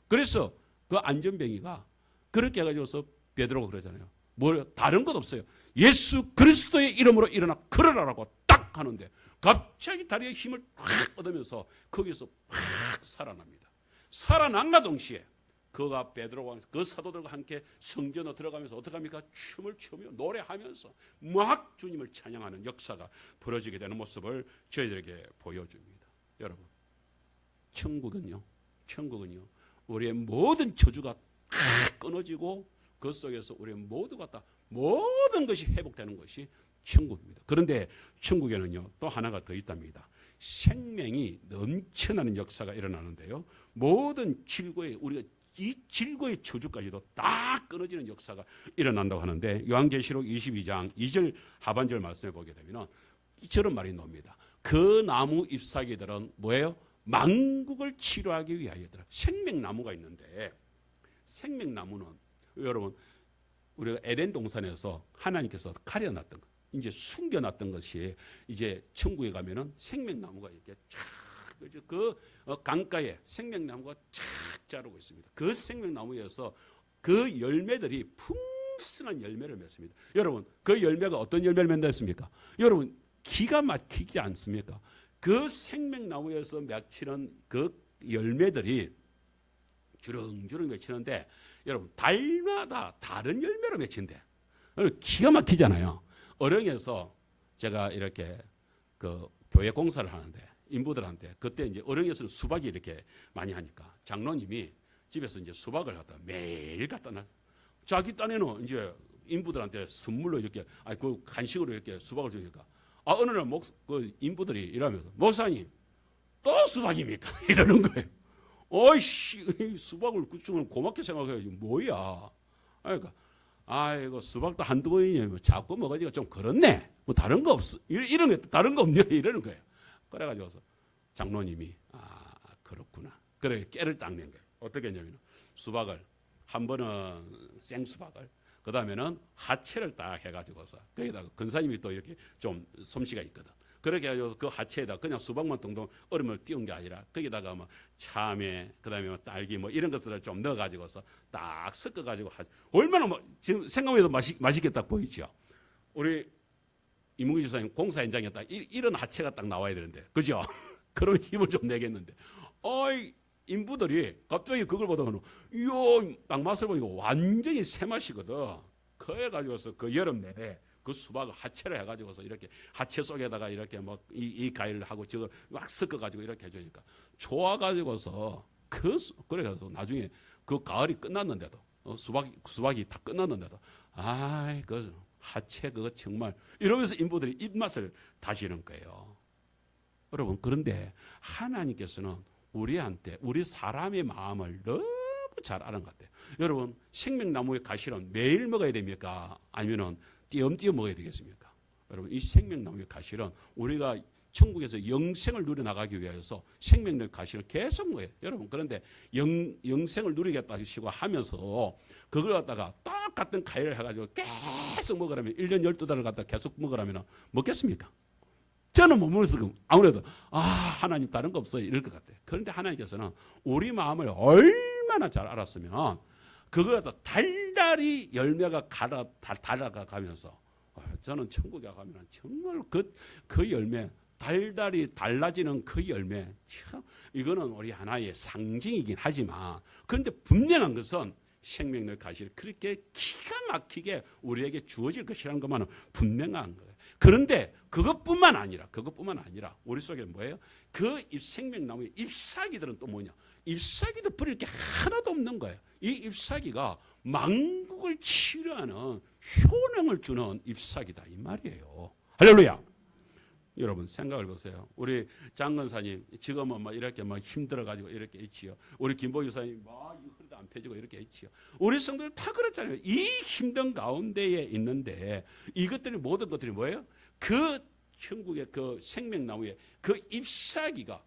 그래서 그 안전뱅이가 그렇게 해가지고서 베드로가 그러잖아요. 뭐 다른 것 없어요. 예수 그리스도의 이름으로 일어나 걸어라라고 딱 하는데 갑자기 다리에 힘을 확 얻으면서 거기서 확 살아납니다. 살아난과 동시에 그가 베드로와 그 사도들과 함께 성전으로 들어가면서 어떻게 합니까? 춤을 추며 노래하면서 막 주님을 찬양하는 역사가 벌어지게 되는 모습을 저희들에게 보여줍니다. 여러분 천국은요 우리의 모든 저주가 다 끊어지고 그 속에서 우리의 모두가 다 모든 것이 회복되는 것이 천국입니다. 그런데 천국에는요 또 하나가 더 있답니다. 생명이 넘쳐나는 역사가 일어나는데요. 모든 질고의 우리가 이 질고의 저주까지도 다 끊어지는 역사가 일어난다고 하는데 요한계시록 22장 2절 하반절 말씀에 보게 되면 저런 말이 나옵니다. 그 나무 잎사귀들은 뭐예요? 만국을 치료하기 위하여더라. 생명나무가 있는데 생명나무는 여러분 우리가 에덴 동산에서 하나님께서 가려놨던 것, 이제 숨겨놨던 것이 이제 천국에 가면은 생명나무가 이렇게 쫙 그 강가에 생명나무가 쫙 자라고 있습니다. 그 생명나무에서 그 열매들이 풍성한 열매를 맺습니다. 여러분 그 열매가 어떤 열매를 맺는다 했습니까? 여러분 기가 막히지 않습니까? 그 생명나무에서 맺히는 그 열매들이 주렁주렁 맺히는데 여러분 달마다 다른 열매로 맺힌대. 기가 막히잖아요. 어령에서 제가 이렇게 그 교회 공사를 하는데 인부들한테 그때 이제 어령에서는 수박이 이렇게 많이 하니까 장로님이 집에서 이제 수박을 갖다 매일 갖다 놔. 자기 딴에는 이제 인부들한테 선물로 이렇게 그 간식으로 이렇게 수박을 주니까 어느 날 그 인부들이 이러면서 목사님 또 수박입니까? 이러는 거예요. 어이씨 수박을 그쪽은 고맙게 생각해야지 뭐야. 그러니까 아이고 수박도 한두 번이냐 뭐 자꾸 먹으니까 좀 그렇네. 뭐 다른 거 없어. 이런 애 다른 거 없냐 이러는 거예요. 그래가지고서 장로님이 그렇구나. 그래 깨를 닦는 거예요. 어떻게 했냐면 수박을 한 번은 생수박을 그 다음에는 하체를 딱 해가지고서 거기다가 근사님이 또 이렇게 좀 솜씨가 있거든. 그렇게 해가지고 그 하체에다 그냥 수박만 동동 얼음을 띄운 게 아니라 거기다가 뭐 참외 그다음에 뭐 딸기 뭐 이런 것들을 좀 넣어가지고서 딱 섞어가지고 얼마나 지금 생각해도 맛있겠다 보이죠. 우리 이문기 집사님 공사 현장에 딱 이런 하체가 딱 나와야 되는데 그죠? 그런 힘을 좀 내겠는데 인부들이 갑자기 그걸 보다가는 이요 딱 맛을 보니까 완전히 새 맛이거든. 그래 가지고서 그 여름 내내 그 수박을 하체를 해가지고서 이렇게 하체 속에다가 이렇게 뭐 이 과일을 하고 저거 막 섞어가지고 이렇게 해주니까 좋아가지고서 그래가지고 나중에 그 가을이 끝났는데도 수박이 다 끝났는데도 그 하체 그거 정말 이러면서 인부들이 입맛을 다시는 거예요. 여러분 그런데 하나님께서는 우리한테 우리 사람의 마음을 너무 잘 아는 것 같아요. 여러분, 생명나무의 가시는 매일 먹어야 됩니까? 아니면은 띄엄띄엄 먹어야 되겠습니까? 여러분, 이 생명나무의 가시는 우리가 천국에서 영생을 누려나가기 위해서 생명의 가시를 계속 먹어요. 여러분, 그런데 영생을 누리겠다고 하면서 그걸 갖다가 똑같은 가위를 해가지고 계속 먹으라면 1년 12달을 갖다 계속 먹으라면 먹겠습니까? 저는 못 먹어서 아무래도 하나님 다른 거 없어요 이럴 것 같아요. 그런데 하나님께서는 우리 마음을 얼마나 잘 알았으면 그걸 갖다 달달이 열매가 달아가면서 저는 천국에 가면 정말 그 열매 달달이 달라지는 그 열매 참 이거는 우리 하나의 상징이긴 하지만 그런데 분명한 것은 생명의 가시를 그렇게 기가 막히게 우리에게 주어질 것이라는 것만은 분명한 거예요. 그런데 그것뿐만 아니라 우리 속에 뭐예요? 그 생명나무의 잎사귀들은 또 뭐냐? 잎사귀도 버릴 게 하나도 없는 거예요. 이 잎사귀가 만국을 치료하는 효능을 주는 잎사귀다 이 말이에요. 할렐루야. 여러분 생각을 보세요. 우리 장건사님 지금은 막 이렇게 막 힘들어가지고 이렇게 있지요. 우리 김보 유사님 막 허리도 안 펴지고 이렇게 있지요. 우리 성도들 다 그렇잖아요. 이 힘든 가운데에 있는데 이것들이 모든 것들이 뭐예요? 그 천국의 그 생명나무의 그 잎사귀가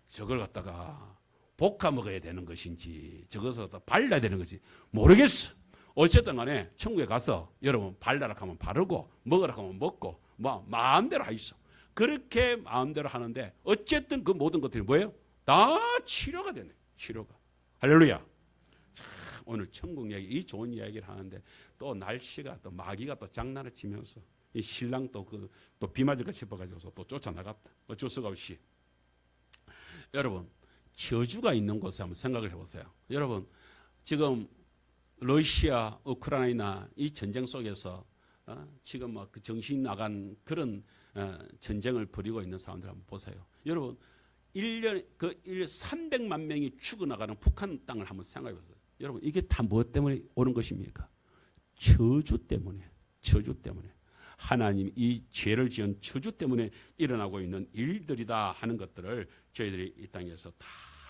저걸 갖다가 볶아 먹어야 되는 것인지 저것을 갖다 발라야 되는 것인지 모르겠어. 어쨌든 간에 천국에 가서 여러분 발라라 하면 바르고 먹으라 하면 먹고 마음대로 하시오. 그렇게 마음대로 하는데 어쨌든 그 모든 것들이 뭐예요? 다 치료가 되네. 치료가. 할렐루야. 자, 오늘 천국 이야기 이 좋은 이야기를 하는데 또 날씨가 또 마귀가 또 장난을 치면서 이 신랑 또 비 맞을까 싶어가지고서 또 쫓아나갔다. 어쩔 수가 없이. 여러분 저주가 있는 곳에 한번 생각을 해보세요. 여러분 지금 러시아, 우크라이나 이 전쟁 속에서 지금 막 그 정신 나간 그런 전쟁을 벌이고 있는 사람들 한번 보세요. 여러분 1년 300만 명이 죽어나가는 북한 땅을 한번 생각해 보세요. 여러분 이게 다 무엇 때문에 오는 것입니까? 저주 때문에. 하나님 이 죄를 지은 저주 때문에 일어나고 있는 일들이다 하는 것들을 저희들이 이 땅에서 다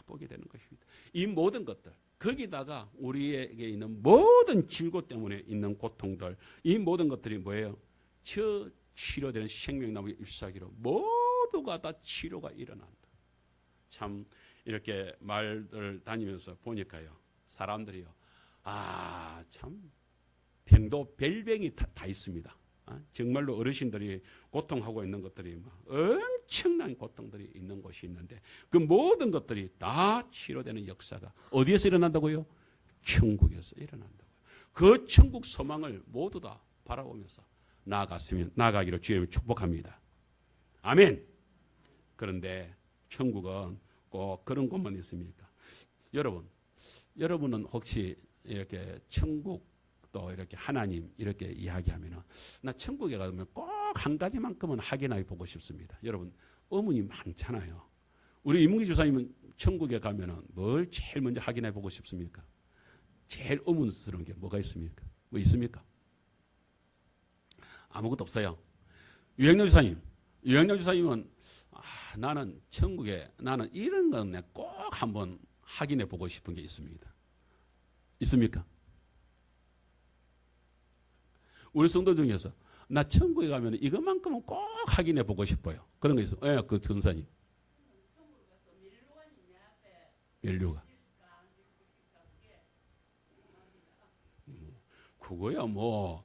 보게 되는 것입니다. 이 모든 것들 거기다가 우리에게 있는 모든 질고 때문에 있는 고통들 이 모든 것들이 뭐예요? 저 치료되는 생명나무의 잎사귀로 모두가 다 치료가 일어난다. 참 이렇게 말들 다니면서 보니까요. 사람들이요. 참 병도 별병이 다 있습니다. 정말로 어르신들이 고통하고 있는 것들이 엄청난 고통들이 있는 곳이 있는데 그 모든 것들이 다 치료되는 역사가 어디에서 일어난다고요? 천국에서 일어난다고요. 그 천국 소망을 모두 다 바라보면서 나아가기로 주님을 축복합니다. 아멘. 그런데 천국은 꼭 그런 곳만 있습니까? 여러분은 혹시 이렇게 천국 또 이렇게 하나님 이렇게 이야기하면은 나 천국에 가면 꼭 한 가지만큼은 확인해 보고 싶습니다. 여러분 의문이 많잖아요. 우리 이문기 주사님은 천국에 가면은 뭘 제일 먼저 확인해 보고 싶습니까? 제일 의문스러운 게 뭐가 있습니까? 뭐 있습니까? 아무것도 없어요. 유영남 주사님은 나는 천국에 나는 이런 건 꼭 한번 확인해 보고 싶은 게 있습니다. 있습니까? 우리 성도 중에서 나 천국에 가면 이것만큼은 꼭 확인해 보고 싶어요. 그런 거 있어. 그 전사님. 멸류관. 그거야 뭐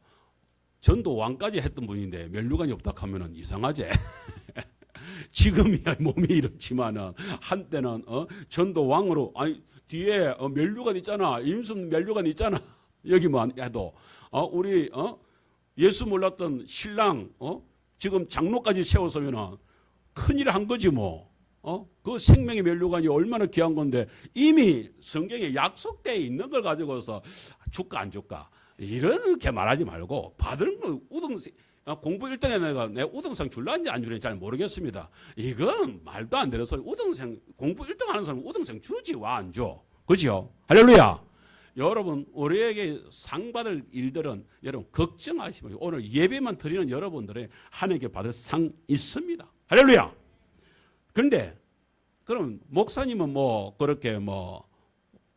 전도 왕까지 했던 분인데 멸류관이 없다 하면은 이상하지. 지금이야 몸이 이렇지만은 한때는 전도 왕으로 뒤에 멸류관 있잖아. 임순 멸류관 있잖아. 여기만 해도 우리 예수 몰랐던 신랑 지금 장로까지 세워서면은 큰일 한 거지 뭐. 그 생명의 멸류관이 얼마나 귀한 건데 이미 성경에 약속되어 있는 걸 가지고서 줄까 안 줄까 이렇게 말하지 말고 받은 거 우등생 공부 1등에 내 우등생 줄라는지 안 줄는지 잘 모르겠습니다. 이건 말도 안 되는 소리. 우등생 공부 1등 하는 사람은 우등생 주지 와 안 줘. 그죠? 할렐루야. 여러분 우리에게 상 받을 일들은 여러분 걱정하지 마시고 오늘 예배만 드리는 여러분들의 하나님께 받을 상 있습니다. 할렐루야. 그런데 그럼 목사님은 뭐 그렇게 뭐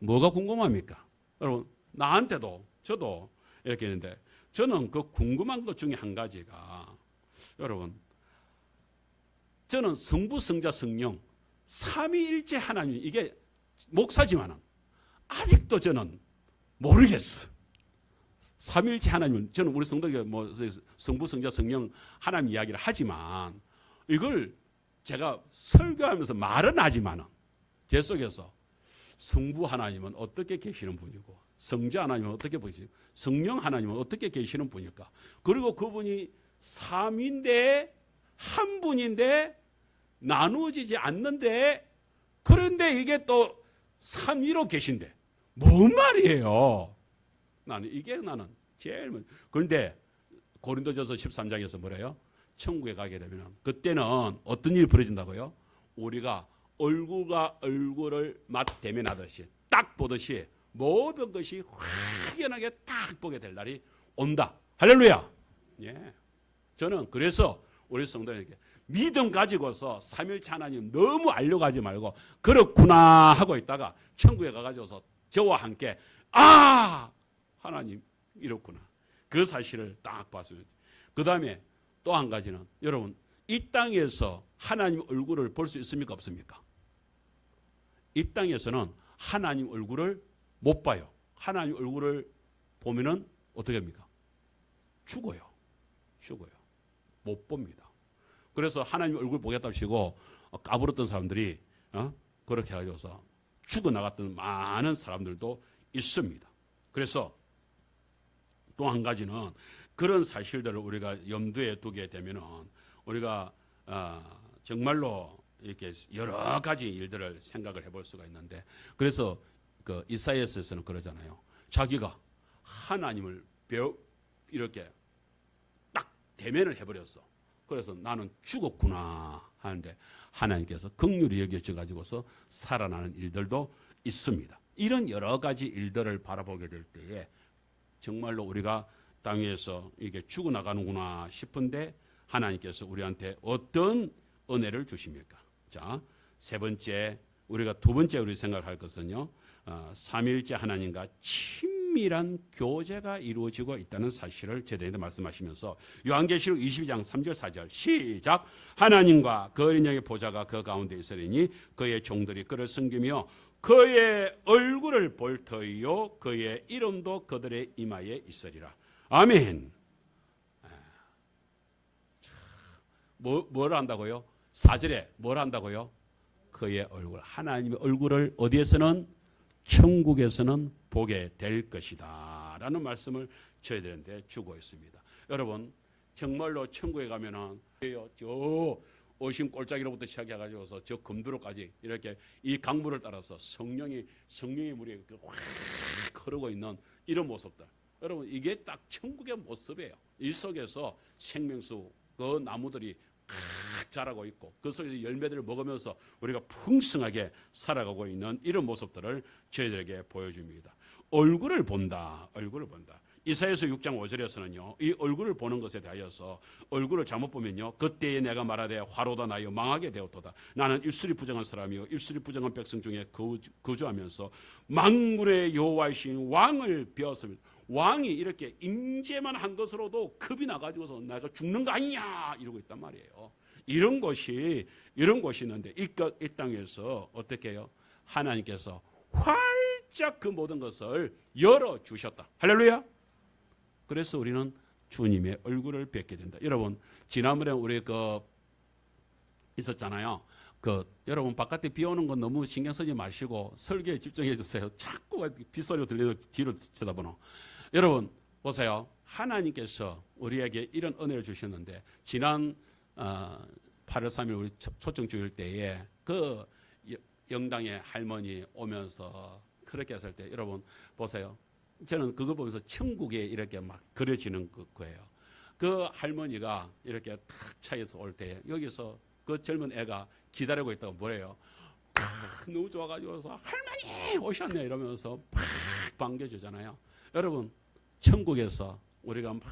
뭐가 궁금합니까? 여러분, 나한테도 저도 이렇게 있는데 저는 그 궁금한 것 중에 한 가지가 여러분, 저는 성부, 성자, 성령 삼위일체 하나님, 이게 목사지만은 아직도 저는 모르겠어. 삼위일체 하나님, 저는 우리 성도가 뭐 성부, 성자, 성령 하나님 이야기를 하지만 이걸 제가 설교하면서 말은 하지만은 제 속에서 성부 하나님은 어떻게 계시는 분이고 성자 하나님은 어떻게 보시고 성령 하나님은 어떻게 계시는 분일까? 그리고 그분이 삼위인데 한 분인데 나누어지지 않는데 그런데 이게 또 삼위로 계신데 뭔 말이에요? 나는 제일 그런데 고린도전서 13장에서 뭐래요? 천국에 가게 되면 그때는 어떤 일이 벌어진다고요? 우리가 얼굴과 얼굴을 맞대면하듯이 딱 보듯이 모든 것이 확연하게 딱 보게 될 날이 온다. 할렐루야. 예. 저는 그래서 우리 성도에게 믿음 가지고서 삼일체 하나님 너무 알려가지 말고 그렇구나 하고 있다가 천국에 가가지고서 저와 함께 하나님 이렇구나 그 사실을 딱 봤어요. 그 다음에 또 한 가지는 여러분 이 땅에서 하나님 얼굴을 볼 수 있습니까 없습니까? 이 땅에서는 하나님 얼굴을 못 봐요. 하나님 얼굴을 보면은 어떻게 합니까? 죽어요. 못 봅니다. 그래서 하나님 얼굴 보겠다고 치고 까불었던 사람들이 그렇게 해가지고서 죽어나갔던 많은 사람들도 있습니다. 그래서 또 한 가지는 그런 사실들을 우리가 염두에 두게 되면은 우리가 정말로 이렇게 여러 가지 일들을 생각을 해볼 수가 있는데 그래서 그 이사야서에서는 그러잖아요. 자기가 하나님을 이렇게 딱 대면을 해버렸어. 그래서 나는 죽었구나 하는데 하나님께서 긍휼히 여겨져 가지고서 살아나는 일들도 있습니다. 이런 여러 가지 일들을 바라보게 될 때에 정말로 우리가 땅 위에서 이게 죽어나가는구나 싶은데 하나님께서 우리한테 어떤 은혜를 주십니까? 자, 세 번째 우리가 두 번째 우리 생각할 것은요. 삼위일체 하나님과 친밀한 교제가 이루어지고 있다는 사실을 제대로 말씀하시면서 요한계시록 22장 3절 4절 시작 하나님과 그 어린 양의 보좌가 그 가운데 있으리니 그의 종들이 그를 섬기며 그의 얼굴을 볼 터이요 그의 이름도 그들의 이마에 있으리라. 아멘. 뭘 한다고요? 4절에 뭘 한다고요? 그의 얼굴, 하나님의 얼굴을 어디에서는? 천국에서는 보게 될 것이다 라는 말씀을 저희들한테 주고 있습니다. 여러분 정말로 천국에 가면은 저 어신 골짜기로부터 시작해가지고서 저 금두로까지 이렇게 이 강물을 따라서 성령의 물이 확 흐르고 있는 이런 모습들. 여러분 이게 딱 천국의 모습이에요. 이 속에서 생명수 그 나무들이 자라고 있고 그 속에서 열매들을 먹으면서 우리가 풍성하게 살아가고 있는 이런 모습들을 저희들에게 보여줍니다. 얼굴을 본다. 이사야서 6장 5절에서는요. 이 얼굴을 보는 것에 대하여서 얼굴을 잘못 보면요. 그때에 내가 말하되 화로다 나여 망하게 되었도다. 나는 입술이 부정한 사람이요 입술이 부정한 백성 중에 거주하면서 만군의 여호와이신 왕을 배웠습니다. 왕이 이렇게 임재만 한 것으로도 겁이 나가지고서 내가 죽는 거 아니냐 이러고 있단 말이에요. 이런 것이 있는데 이 땅에서 어떻게 해요? 하나님께서 활짝 그 모든 것을 열어주셨다. 할렐루야. 그래서 우리는 주님의 얼굴을 뵙게 된다. 여러분 지난번에 우리 있었잖아요. 여러분 바깥에 비 오는 건 너무 신경 쓰지 마시고 설교에 집중해 주세요. 자꾸 빗소리가 들리는 뒤로 쳐다보노. 여러분 보세요. 하나님께서 우리에게 이런 은혜를 주셨는데 지난 8월 3일 우리 초청 주일 때에 그 영당의 할머니 오면서 그렇게 했을 때 여러분 보세요. 저는 그거 보면서 천국에 이렇게 막 그려지는 거예요. 그 할머니가 이렇게 탁 차에서 올 때 여기서 그 젊은 애가 기다리고 있다고 뭐래요? 너무 좋아가지고서 할머니 오셨네 이러면서 팍 반겨주잖아요. 여러분 천국에서 우리가 막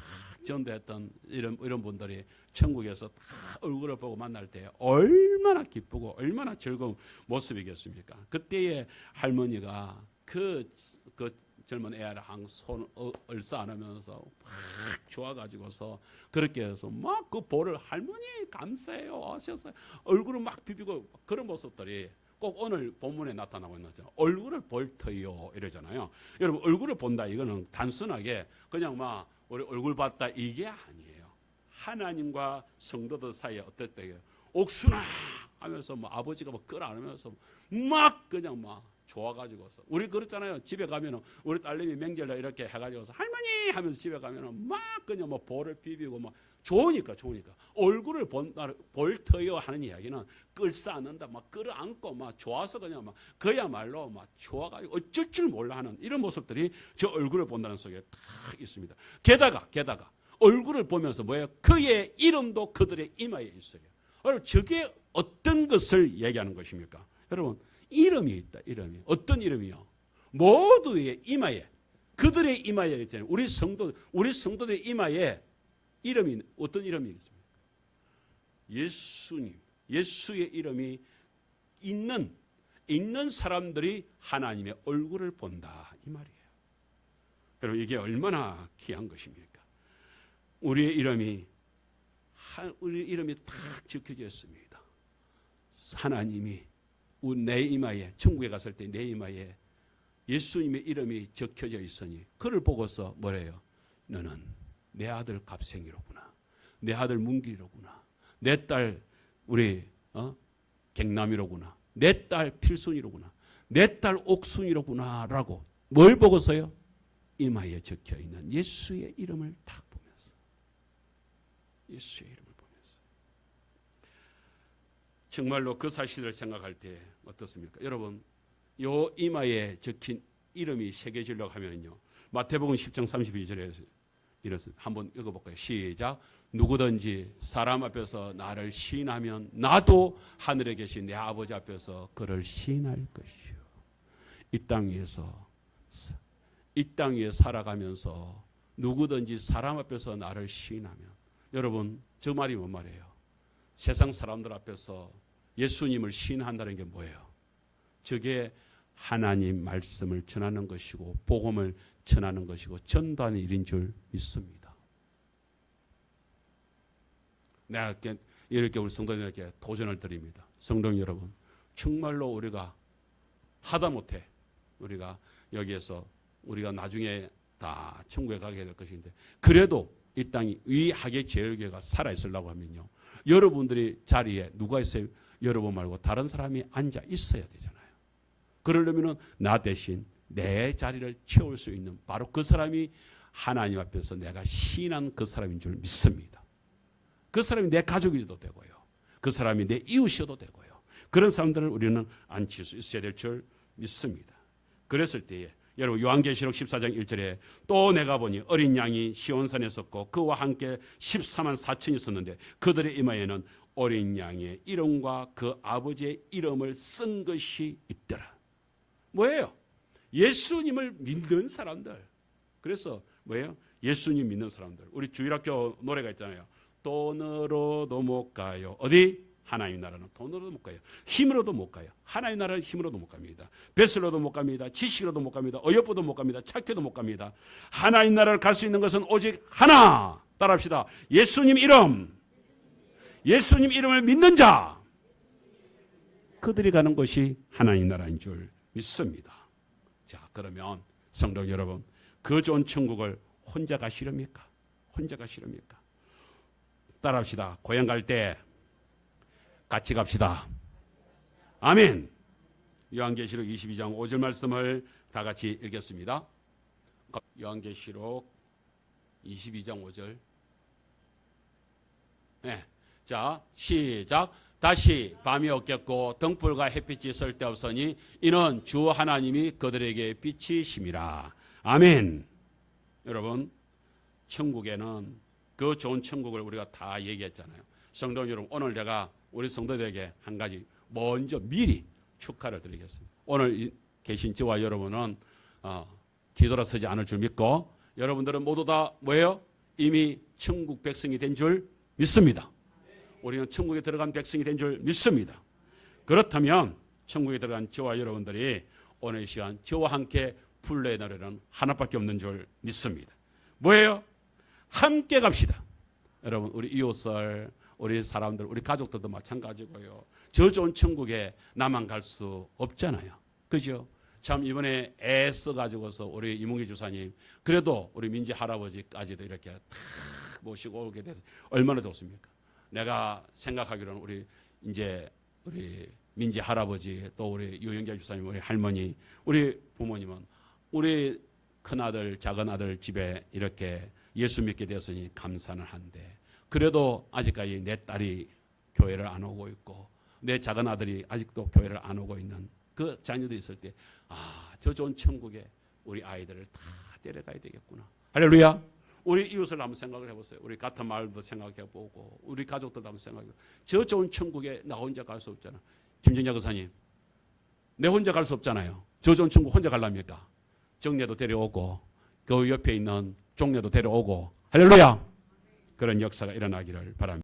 전도했던 이런 분들이 천국에서 다 얼굴을 보고 만날 때 얼마나 기쁘고 얼마나 즐거운 모습이겠습니까? 그때의 할머니가 그 젊은 애랑 손 얼싸 안으면서 막 좋아가지고서 그렇게 해서 막 그 볼을 할머니 감사해요 하셔서 얼굴을 막 비비고 그런 모습들이 꼭 오늘 본문에 나타나고 있는 거죠. 얼굴을 볼 터요 이러잖아요. 여러분 얼굴을 본다 이거는 단순하게 그냥 막 우리 얼굴 봤다 이게 아니에요. 하나님과 성도들 사이에 어떨 때요 옥순아 하면서 뭐 아버지가 뭐 끌어안으면서 막 그냥 막 좋아가지고서 우리 그렇잖아요. 집에 가면은 우리 딸내미 명절날 이렇게 해가지고서 할머니 하면서 집에 가면은 막 그냥 뭐 볼을 비비고 막 좋으니까 얼굴을 볼 터요 하는 이야기는 끌싸안는다 막 끌어안고 막 좋아서 그냥 막 그야말로 막 좋아가지고 어쩔 줄 몰라 하는 이런 모습들이 저 얼굴을 본다는 속에 딱 있습니다. 게다가 얼굴을 보면서 뭐예요? 그의 이름도 그들의 이마에 있어요. 여러분 저게 어떤 것을 얘기하는 것입니까? 여러분 이름이 있다. 이름이 어떤 이름이요? 모두의 이마에 그들의 이마에 있잖아요. 우리 성도들의 이마에 이름이 어떤 이름이겠습니까? 예수님, 예수의 이름이 있는 사람들이 하나님의 얼굴을 본다 이 말이에요. 여러분 이게 얼마나 귀한 것입니까? 우리의 이름이 딱 적혀져 있습니다. 하나님이 내 이마에 천국에 갔을 때 내 이마에 예수님의 이름이 적혀져 있으니 그를 보고서 뭐래요? 너는 내 아들 갑생이로구나. 내 아들 문길이로구나. 내 딸 우리 갱남이로구나. 내 딸 필순이로구나. 내 딸 옥순이로구나 라고 뭘 보고서요? 이마에 적혀있는 예수의 이름을 딱 보면서 예수의 이름을 보면서 정말로 그 사실을 생각할 때 어떻습니까? 여러분 요 이마에 적힌 이름이 새겨지려고 하면요 마태복음 10장 32절에 이렇습니다. 한번 읽어볼까요? 시작. 누구든지 사람 앞에서 나를 시인하면 나도 하늘에 계신 내 아버지 앞에서 그를 시인할 것이요. 이 땅 위에 살아가면서 누구든지 사람 앞에서 나를 시인하면 여러분 저 말이 뭔 말이에요? 세상 사람들 앞에서 예수님을 시인한다는 게 뭐예요? 저게 하나님 말씀을 전하는 것이고 복음을 전하는 것이고 전도하는 일인 줄 믿습니다. 내가 이렇게 우리 성도들에게 도전을 드립니다. 성도 여러분 정말로 우리가 하다못해 우리가 여기에서 우리가 나중에 다 천국에 가게 될 것인데 그래도 이 땅이 이 하계 제일교회가 살아있으려고 하면요 여러분들이 자리에 누가 있어요? 여러분 말고 다른 사람이 앉아 있어야 되잖아요. 그러려면 나 대신 내 자리를 채울 수 있는 바로 그 사람이 하나님 앞에서 내가 시인한 그 사람인 줄 믿습니다. 그 사람이 내 가족이어도 되고요. 그 사람이 내 이웃이어도 되고요. 그런 사람들을 우리는 앉힐 수 있어야 될 줄 믿습니다. 그랬을 때에 여러분 요한계시록 14장 1절에 또 내가 보니 어린 양이 시온산에 섰고 그와 함께 14만 4천이 있었는데 그들의 이마에는 어린 양의 이름과 그 아버지의 이름을 쓴 것이 있더라. 뭐예요? 예수님을 믿는 사람들. 그래서 뭐예요? 예수님 믿는 사람들. 우리 주일학교 노래가 있잖아요. 돈으로도 못 가요. 어디? 하나님 나라는 돈으로도 못 가요. 힘으로도 못 가요. 하나님 나라는 힘으로도 못 갑니다. 뱃으로도 못 갑니다. 지식으로도 못 갑니다. 어여쁘도 못 갑니다. 착해도 못 갑니다. 하나님 나라를 갈 수 있는 것은 오직 하나. 따라합시다. 예수님 이름. 예수님 이름을 믿는 자. 그들이 가는 것이 하나님 나라인 줄 믿습니다. 자, 그러면 성도 여러분, 그 좋은 천국을 혼자 가시렵니까? 혼자 가시렵니까? 따라합시다. 고향 갈 때 같이 갑시다. 아멘. 요한계시록 22장 5절 말씀을 다 같이 읽겠습니다. 요한계시록 22장 5절. 네. 자, 시작. 다시 밤이 없겠고 등불과 햇빛이 쓸데없으니 이는 주 하나님이 그들에게 빛이심이라. 아멘. 여러분, 천국에는 그 좋은 천국을 우리가 다 얘기했잖아요. 성도 여러분, 오늘 내가 우리 성도들에게 한 가지 먼저 미리 축하를 드리겠습니다. 오늘 계신 저와 여러분은 뒤돌아서지 않을 줄 믿고 여러분들은 모두 다 뭐예요? 이미 천국 백성이 된 줄 믿습니다. 우리는 천국에 들어간 백성이 된 줄 믿습니다. 그렇다면 천국에 들어간 저와 여러분들이 오늘 이 시간 저와 함께 불러야 노래는 하나밖에 없는 줄 믿습니다. 뭐예요? 함께 갑시다. 여러분, 우리 이웃을, 우리 사람들, 우리 가족들도 마찬가지고요. 저 좋은 천국에 나만 갈 수 없잖아요. 그죠? 참 이번에 애써가지고서 우리 이문기 주사님, 그래도 우리 민지 할아버지까지도 이렇게 탁 모시고 오게 돼서 얼마나 좋습니까? 내가 생각하기로는 우리 민지 할아버지, 또 우리 유영자 주사님, 우리 할머니, 우리 부모님은 우리 큰아들, 작은아들 집에 이렇게 예수 믿게 되었으니 감사는 한데, 그래도 아직까지 내 딸이 교회를 안 오고 있고 내 작은아들이 아직도 교회를 안 오고 있는 그 자녀도 있을 때, 저 좋은 천국에 우리 아이들을 다 데려가야 되겠구나. 할렐루야. 우리 이웃을 한번 생각을 해보세요. 우리 같은 마을도 생각해보고 우리 가족들도 한번 생각해보고, 저 좋은 천국에 나 혼자 갈 수 없잖아. 김정자 교사님, 내 혼자 갈 수 없잖아요. 저 좋은 천국 혼자 가려합니까? 정례도 데려오고 그 옆에 있는 종례도 데려오고, 할렐루야. 그런 역사가 일어나기를 바랍니다.